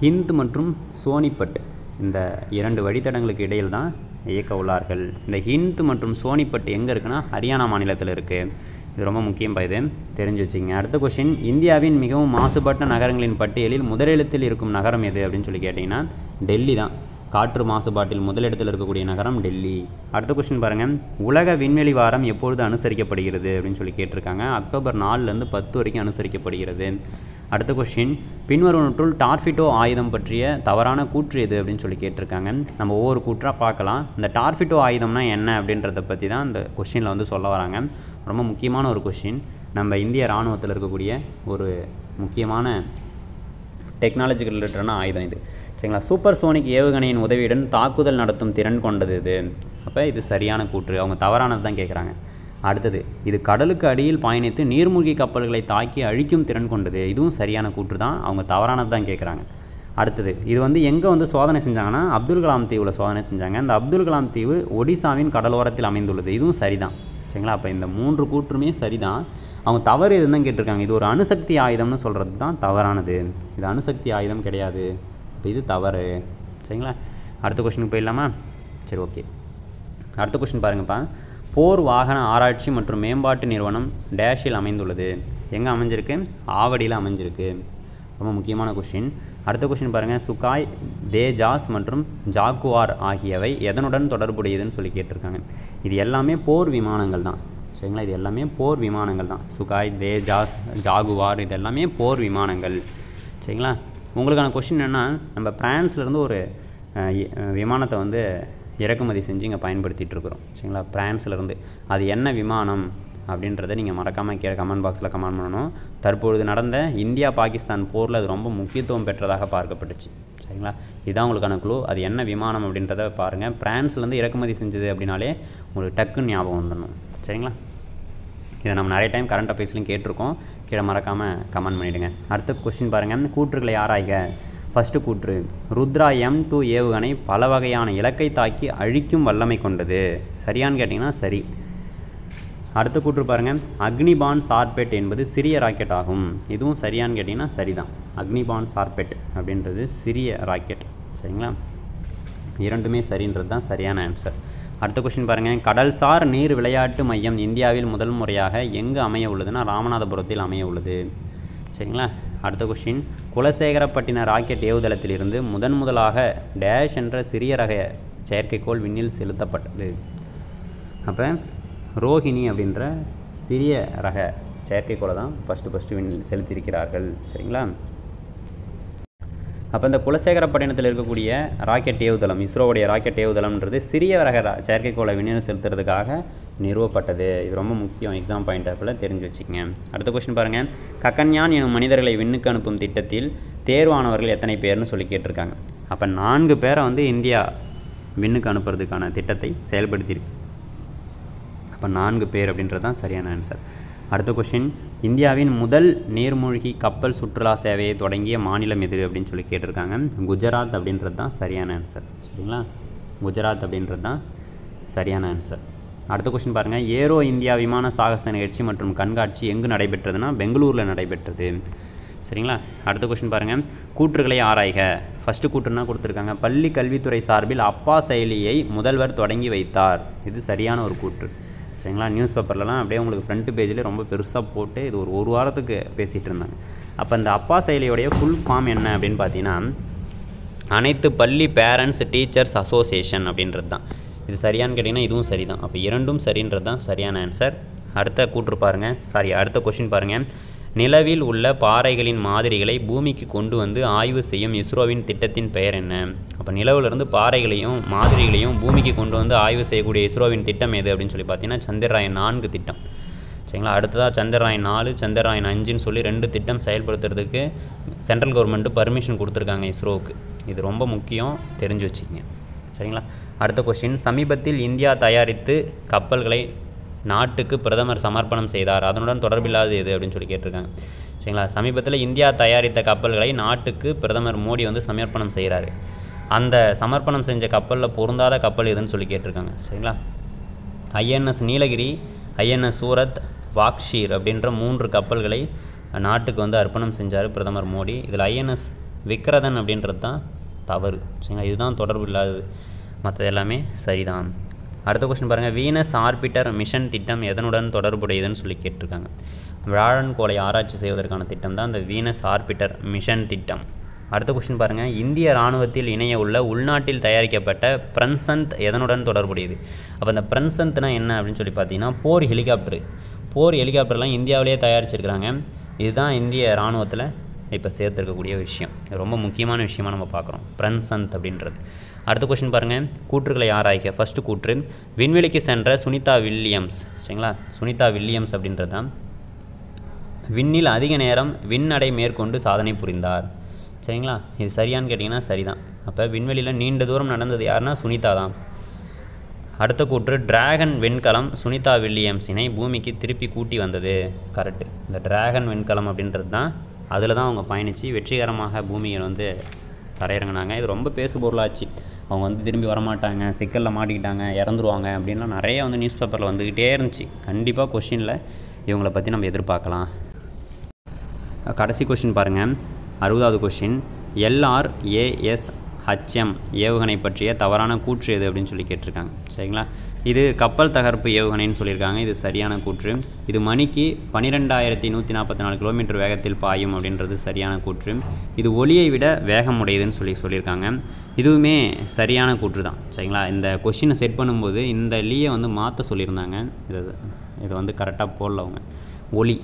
ஹிந்த் மற்றும் சோனிபட் இந்த 2 வழித்தடங்களுக்கு இடையில் தான் இயக்க உள்ளார்கள். இந்த ஹிந்த் மற்றும் சோனிபட் எங்கே இருக்குன்னா ஹரியானா மாநிலத்தில் இருக்குது. இது ரொம்ப முக்கியம், இது தெரிஞ்சு வச்சுங்க. அடுத்த கொஷின், இந்தியாவின் மிகவும் மாசுபட்ட நகரங்களின் பட்டியலில் முதலிடத்தில் இருக்கும் நகரம் எது அப்படின்னு சொல்லி கேட்டிங்கன்னா டெல்லி தான். காற்று மாசுபாட்டில் முதலிடத்தில் இருக்கக்கூடிய நகரம் டெல்லி. அடுத்த கொஷின் பாருங்கள், உலக விண்வெளி வாரம் எப்பொழுது அனுசரிக்கப்படுகிறது அப்படின்னு சொல்லி கேட்டிருக்காங்க. அக்டோபர் 4லேருந்து 10 வரைக்கும் அனுசரிக்கப்படுகிறது. அடுத்த கொஷின், பின்வருவனற்றுள் டார்பிடோ ஆயுதம் பற்றிய தவறான கூற்று எது அப்படின்னு சொல்லி கேட்டிருக்காங்க. நம்ம ஒவ்வொரு கூற்றாக பார்க்கலாம். இந்த டார்பிடோ ஆயுதம்னா என்ன அப்படின்றத பற்றி தான் இந்த கொஷினில் வந்து சொல்ல வராங்க. ரொம்ப முக்கியமான ஒரு கொஷின். நம்ம இந்திய இராணுவத்தில் இருக்கக்கூடிய ஒரு முக்கியமான டெக்னாலஜிக்கல் ரிலேட்டடான ஆயுதம் இது, சரிங்களா. சூப்பர் சோனிக் ஏவுகணையின் உதவியுடன் தாக்குதல் நடத்தும் திறன் கொண்டது இது. அப்போ இது சரியான கூற்று, அவங்க தவறானது தான் கேட்குறாங்க. அடுத்தது, இது கடலுக்கு அடியில் பயணித்து நீர்மூழ்கி கப்பல்களை தாக்கி அழிக்கும் திறன் கொண்டது. இதுவும் சரியான கூற்று தான், அவங்க தவறானது தான் கேட்குறாங்க. அடுத்தது, இது வந்து எங்கே வந்து சோதனை செஞ்சாங்கன்னா அப்துல் கலாம் தீவில் சோதனை செஞ்சாங்க. இந்த அப்துல் கலாம் தீவு ஒடிசாவின் கடலோரத்தில் அமைந்துள்ளது. இதுவும் சரிதான், சரிங்களா. அப்போ இந்த 3 கூற்றுமே சரிதான். அவங்க தவறு எதுன்னு தான் கேட்டிருக்காங்க. இது ஒரு அணுசக்தி ஆயுதம்னு சொல்கிறது தான் தவறானது. இது அணுசக்தி ஆயுதம் கிடையாது, இப்போ இது தவறு, சரிங்களா. அடுத்த கொஷினுக்கு போயிடலாமா? சரி, ஓகே. அடுத்த கொஷின் பாருங்கப்பா, போர் வாகன ஆராய்ச்சி மற்றும் மேம்பாட்டு நிறுவனம் டேஷில் அமைந்துள்ளது. எங்கே அமைஞ்சிருக்கு? ஆவடியில் அமைஞ்சிருக்கு. ரொம்ப முக்கியமான கொஷின். அடுத்த கொஷின் பாருங்கள், சுகாய், தேஜாஸ் மற்றும் ஜாகுவார் ஆகியவை எதனுடன் தொடர்புடையதுன்னு சொல்லி கேட்டிருக்காங்க. இது எல்லாமே போர் விமானங்கள் தான், சரிங்களா. இது எல்லாமே போர் விமானங்கள் தான். சுகாய், தேஜாஸ், ஜாகுவார் இது எல்லாமே போர் விமானங்கள், சரிங்களா. உங்களுக்கான கொஷின் என்னென்னா, நம்ம பிரான்ஸ்லேருந்து ஒரு விமானத்தை வந்து இறக்குமதி செஞ்சு இங்கே பயன்படுத்திகிட்டு இருக்கிறோம், சரிங்களா. பிரான்ஸ்லேருந்து அது என்ன விமானம் அப்படின்றத நீங்கள் மறக்காமல் கமெண்ட் பாக்ஸில் கமெண்ட் பண்ணணும். தற்பொழுது நடந்த இந்தியா பாகிஸ்தான் போரில் அது ரொம்ப முக்கியத்துவம் பெற்றதாக பார்க்கப்பட்டுச்சு, சரிங்களா. இதுதான் உங்களுக்கான க்ளூ. அது என்ன விமானம் அப்படின்றத பாருங்கள். பிரான்ஸ்லேருந்து இறக்குமதி செஞ்சது அப்படின்னாலே உங்களுக்கு டக்குன்னு ஞாபகம் வந்துடணும், சரிங்களா. இதை நம்ம நிறைய டைம் கரண்ட் அஃபேர்ஸ்லையும் கேட்டிருக்கோம். கீழே மறக்காமல் கமெண்ட் பண்ணிவிடுங்க. அடுத்த கொஸ்டின் பாருங்கள், கூற்றுகளை ஆராய்க. ஃபஸ்ட்டு கூற்று, ருத்ரா M2 ஏவுகணை பல வகையான இலக்கை தாக்கி அழிக்கும் வல்லமை கொண்டது. சரியான்னு கேட்டிங்கன்னா சரி. அடுத்த கூற்று பாருங்கள், அக்னிபான் சார்பெட் என்பது சிறிய ராக்கெட் ஆகும். இதுவும் சரியான்னு கேட்டிங்கன்னா சரிதான். அக்னிபான் சார்பெட் அப்படின்றது சிறிய ராக்கெட், சரிங்களா. இரண்டுமே சரின்றது தான் சரியான ஆன்சர். அடுத்த கொஸ்டின் பாருங்கள், கடல்சார் நீர் விளையாட்டு மையம் இந்தியாவில் முதல் முறையாக எங்கு அமைய உள்ளதுன்னா ராமநாதபுரத்தில் அமைய உள்ளது, சரிங்களா. அடுத்த கொஸ்டின், குலசேகரப்பட்டின ராக்கெட் ஏவுதளத்திலிருந்து முதலாக டேஷ் என்ற சிறிய ரக செயற்கைக்கோள் விண்ணில் செலுத்தப்பட்டது. அப்போ ரோஹிணி அப்படின்ற சிறிய ரக செயற்கைக்கோளை தான் ஃபஸ்ட்டு விண்ணில் செலுத்தியிருக்கிறார்கள், சரிங்களா. அப்போ இந்த குலசேகரப்பட்டினத்தில் இருக்கக்கூடிய ராக்கெட் ஏவுதளம், இஸ்ரோவுடைய ராக்கெட் ஏவுதளம்ன்றது சிறிய ரக செயற்கைக்கோளை விண்ணில் செலுத்துறதுக்காக நிறுவப்பட்டது. இது ரொம்ப முக்கியம், எக்ஸாம் பாயிண்ட் ஆஃப் வியூவில் தெரிஞ்சு வச்சுக்கங்க. அடுத்த கொஸ்டின் பாருங்கள், ககன்யான் எனும் மனிதர்களை விண்ணுக்கு அனுப்பும் திட்டத்தில் தேர்வானவர்கள் எத்தனை பேர்னு சொல்லி கேட்டிருக்காங்க. அப்போ 4 பேரை வந்து இந்தியா விண்ணுக்கு அனுப்புறதுக்கான திட்டத்தை செயல்படுத்தியிருக்கு. அப்போ 4 பேர் அப்படின்றது தான் சரியான ஆன்சர். அடுத்த கொஸ்டின், இந்தியாவின் முதல் நீர்மூழ்கி கப்பல் சுற்றுலா சேவையை தொடங்கிய மாநிலம் எது அப்படின்னு சொல்லி கேட்டிருக்காங்க. குஜராத் அப்படின்றது தான் சரியான ஆன்சர், சரிங்களா. குஜராத் அப்படின்றது தான் சரியான ஆன்சர். அடுத்த கொஸ்டின் பாருங்கள், ஏரோ இந்தியா விமான சாகச நிகழ்ச்சி மற்றும் கண்காட்சி எங்கு நடைபெற்றதுன்னா பெங்களூரில் நடைபெற்றது, சரிங்களா. அடுத்த கொஸ்டின் பாருங்கள், கூற்றுகளை ஆராய்க. ஃபஸ்ட்டு கூற்றுனா கொடுத்துருக்காங்க, பள்ளி கல்வித்துறை சார்பில் அப்பா செயலியை முதல்வர் தொடங்கி வைத்தார். இது சரியான ஒரு கூற்று, சரிங்களா. நியூஸ் பேப்பர்லலாம் அப்படியே உங்களுக்கு ஃப்ரண்ட் பேஜில் ரொம்ப பெருசாக போட்டு இது ஒரு வாரத்துக்கு பேசிகிட்டு இருந்தாங்க. அப்போ இந்த அப்பா செயலியோடைய ஃபுல் ஃபார்ம் என்ன அப்படின்னு பார்த்தீங்கன்னா அனைத்து பள்ளி பேரண்ட்ஸ் டீச்சர்ஸ் அசோசியேஷன் அப்படின்றது தான். இது சரியான்னு கேட்டிங்கன்னா இதுவும் சரி தான். அப்போ இரண்டும் சரின்றது தான் சரியான ஆன்சர். அடுத்த கூற்று பாருங்கள், அடுத்த கொஸ்டின் பாருங்கள், நிலவில் உள்ள பாறைகளின் மாதிரிகளை பூமிக்கு கொண்டு வந்து ஆய்வு செய்யும் இஸ்ரோவின் திட்டத்தின் பெயர் என்ன? அப்போ நிலவிலிருந்து பாறைகளையும் மாதிரிகளையும் பூமிக்கு கொண்டு வந்து ஆய்வு செய்யக்கூடிய இஸ்ரோவின் திட்டம் எது அப்படின்னு சொல்லி பார்த்தீங்கன்னா சந்திரயான் 4 திட்டம், சரிங்களா. அடுத்ததாக சந்திரயான் 4, சந்திரயான் 5ன்னு சொல்லி 2 திட்டம் செயல்படுத்துறதுக்கு சென்ட்ரல் கவர்மெண்ட்டு பர்மிஷன் கொடுத்துருக்காங்க இஸ்ரோவுக்கு. இது ரொம்ப முக்கியம், தெரிஞ்சு வச்சுக்கோங்க, சரிங்களா. அடுத்த கொஸ்டின், சமீபத்தில் இந்தியா தயாரித்து கப்பல்களை நாட்டுக்கு பிரதமர் சமர்ப்பணம் செய்தார். அதனுடன் தொடர்பில்லாது எது அப்படின்னு சொல்லி கேட்டிருக்காங்க. சரிங்களா. சமீபத்தில் இந்தியா தயாரித்த கப்பல்களை நாட்டுக்கு பிரதமர் மோடி வந்து சமர்ப்பணம் செய்கிறாரு. அந்த சமர்ப்பணம் செஞ்ச கப்பலில் பொருந்தாத கப்பல் எதுன்னு சொல்லி கேட்டிருக்காங்க. சரிங்களா. ஐஎன்எஸ் நீலகிரி, ஐஎன்எஸ் சூரத், வாக்ஷீர் அப்படின்ற 3 கப்பல்களை நாட்டுக்கு வந்து அர்ப்பணம் செஞ்சார் பிரதமர் மோடி. இதில் ஐஎன்எஸ் விக்ரதன் அப்படின்றது தான் தவறு. சரிங்களா. இதுதான் தொடர்பு இல்லாதது, மற்றது எல்லாமே சரிதான். அடுத்த கொஸ்டின் பாருங்கள். வீனஸ் ஆர்பிட்டர் மிஷன் திட்டம் எதனுடன் தொடர்புடையதுன்னு சொல்லி கேட்டிருக்காங்க. வியாழன் கோளை ஆராய்ச்சி செய்வதற்கான திட்டம் தான் இந்த வீனஸ் ஆர்பிட்டர் மிஷன் திட்டம். அடுத்த கொஸ்டின் பாருங்கள். இந்திய இராணுவத்தில் இணைய உள்ள உள்நாட்டில் தயாரிக்கப்பட்ட பிரன்சந்த் எதனுடன் தொடர்புடையது? அப்போ இந்த பிரன்சந்த்னா என்ன அப்படின்னு சொல்லி பார்த்தீங்கன்னா போர் ஹெலிகாப்டர்லாம் இந்தியாவிலேயே தயாரிச்சிருக்கிறாங்க. இதுதான் இந்திய இராணுவத்தில் இப்போ சேர்த்துருக்கக்கூடிய விஷயம். ரொம்ப முக்கியமான விஷயமாக நம்ம பார்க்குறோம் பிரன்சந்த் அப்படின்றது. அடுத்த கொஸ்டின் பாருங்கள். கூற்றுகளை ஆராய்க. ஃபஸ்ட்டு கூற்று, விண்வெளிக்கு சென்ற சுனிதா வில்லியம்ஸ். சரிங்களா. சுனிதா வில்லியம்ஸ் அப்படின்றது தான் விண்ணில் அதிக நேரம் விண்ணடை மேற்கொண்டு சாதனை புரிந்தார். சரிங்களா. இது சரியான்னு கேட்டிங்கன்னா சரிதான். அப்போ விண்வெளியில் நீண்ட தூரம் நடந்தது யாருன்னா சுனிதா தான். அடுத்த கூற்று, டிராகன் விண்கலம் சுனிதா வில்லியம்ஸினை பூமிக்கு திருப்பி கூட்டி வந்தது. கரெக்டு. இந்த டிராகன் விண்கலம் அப்படின்றது தான் அதில் தான் அவங்க பயணித்து வெற்றிகரமாக பூமியை வந்து தரையிறங்கினாங்க. இது ரொம்ப பேசுபொருளாச்சு. அவங்க வந்து திரும்பி வரமாட்டாங்க, சிக்கலில் மாட்டிக்கிட்டாங்க, இறந்துருவாங்க அப்படின்லாம் நிறைய வந்து நியூஸ் பேப்பரில் வந்துக்கிட்டே இருந்துச்சு. கண்டிப்பாக கொஷினில் இவங்களை பற்றி நம்ம எதிர்பார்க்கலாம். கடைசி கொஷின் பாருங்கள். 60வது கொஷின், LRASHM ஏவுகணை பற்றிய தவறான கூற்று எது அப்படின்னு சொல்லி கேட்டிருக்காங்க. சரிங்களா. இது கப்பல் தகர்ப்பு ஏவுகணைன்னு சொல்லியிருக்காங்க. இது சரியான கூற்று. இது மணிக்கு 12,144 கிலோமீட்டர் வேகத்தில் பாயும் அப்படின்றது சரியான கூற்று. இது ஒளியை விட வேகம் உடையதுன்னு சொல்லியிருக்காங்க. இதுவுமே சரியான கூற்று தான். சரிங்களா. இந்த கொஷினை செட் பண்ணும்போது இந்த லீயை வந்து மாற்ற சொல்லியிருந்தாங்க. இது வந்து கரெக்டாக போடல அவங்க. ஒளி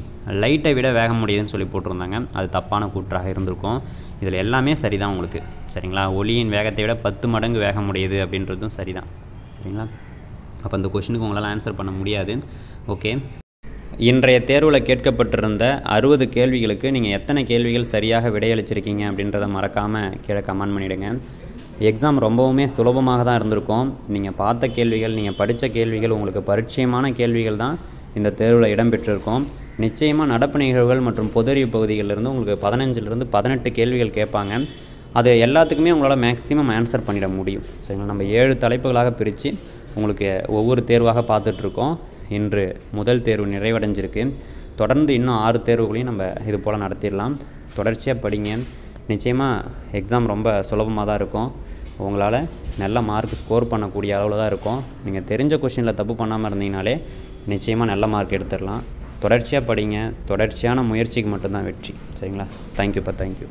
லைட்டை விட வேகம் உடையதுன்னு சொல்லி போட்டிருந்தாங்க. அது தப்பான கூற்றாக இருந்திருக்கும். இதில் எல்லாமே சரிதான் உங்களுக்கு. சரிங்களா. ஒளியின் வேகத்தை விட 10 மடங்கு வேகம் உடையது அப்படின்றதும் சரிதான். சரிங்களா. அப்போ இந்த கொஷினுக்கு உங்களால் ஆன்சர் பண்ண முடியாது. ஓகே. இன்றைய தேர்வில் கேட்கப்பட்டிருந்த 60 கேள்விகளுக்கு நீங்கள் எத்தனை கேள்விகள் சரியாக விடையளிச்சிருக்கீங்க அப்படின்றத மறக்காமல் கீழே கமெண்ட் பண்ணிவிடுங்க. எக்ஸாம் ரொம்பவுமே சுலபமாக தான் இருந்திருக்கும். நீங்கள் பார்த்த கேள்விகள், நீங்கள் படித்த கேள்விகள், உங்களுக்கு பரிச்சயமான கேள்விகள் தான் இந்த தேர்வில் இடம்பெற்றிருக்கும். நிச்சயமாக நடப்பு நிகழ்வுகள் மற்றும் பொதறிவு பகுதிகளிலிருந்து உங்களுக்கு 15லிருந்து 18 கேள்விகள் கேட்பாங்க. அது எல்லாத்துக்குமே உங்களால் மேக்ஸிமம் ஆன்சர் பண்ணிட முடியும். சரிங்களா. நம்ம 7 தலைப்புகளாக பிரித்து உங்களுக்கு ஒவ்வொரு தேர்வாக பார்த்துட்ருக்கோம். இன்று முதல் தேர்வு நிறைவடைஞ்சிருக்கு. தொடர்ந்து இன்னும் 6 தேர்வுகளையும் நம்ம இது போல் நடத்திடலாம். தொடர்ச்சியாக படிங்க. நிச்சயமாக எக்ஸாம் ரொம்ப சுலபமாக தான் இருக்கும். உங்களால் நல்ல மார்க் ஸ்கோர் பண்ணக்கூடிய அளவில் தான் இருக்கும். நீங்கள் தெரிஞ்ச கொஷினில் தப்பு பண்ணாமல் இருந்தீங்கனாலே நிச்சயமாக நல்ல மார்க் எடுத்துடலாம். தொடர்ச்சியாக படிங்க. தொடர்ச்சியான முயற்சிக்கு மட்டும்தான் வெற்றி. சரிங்களா. தேங்க்யூப்பா. தேங்க்யூ.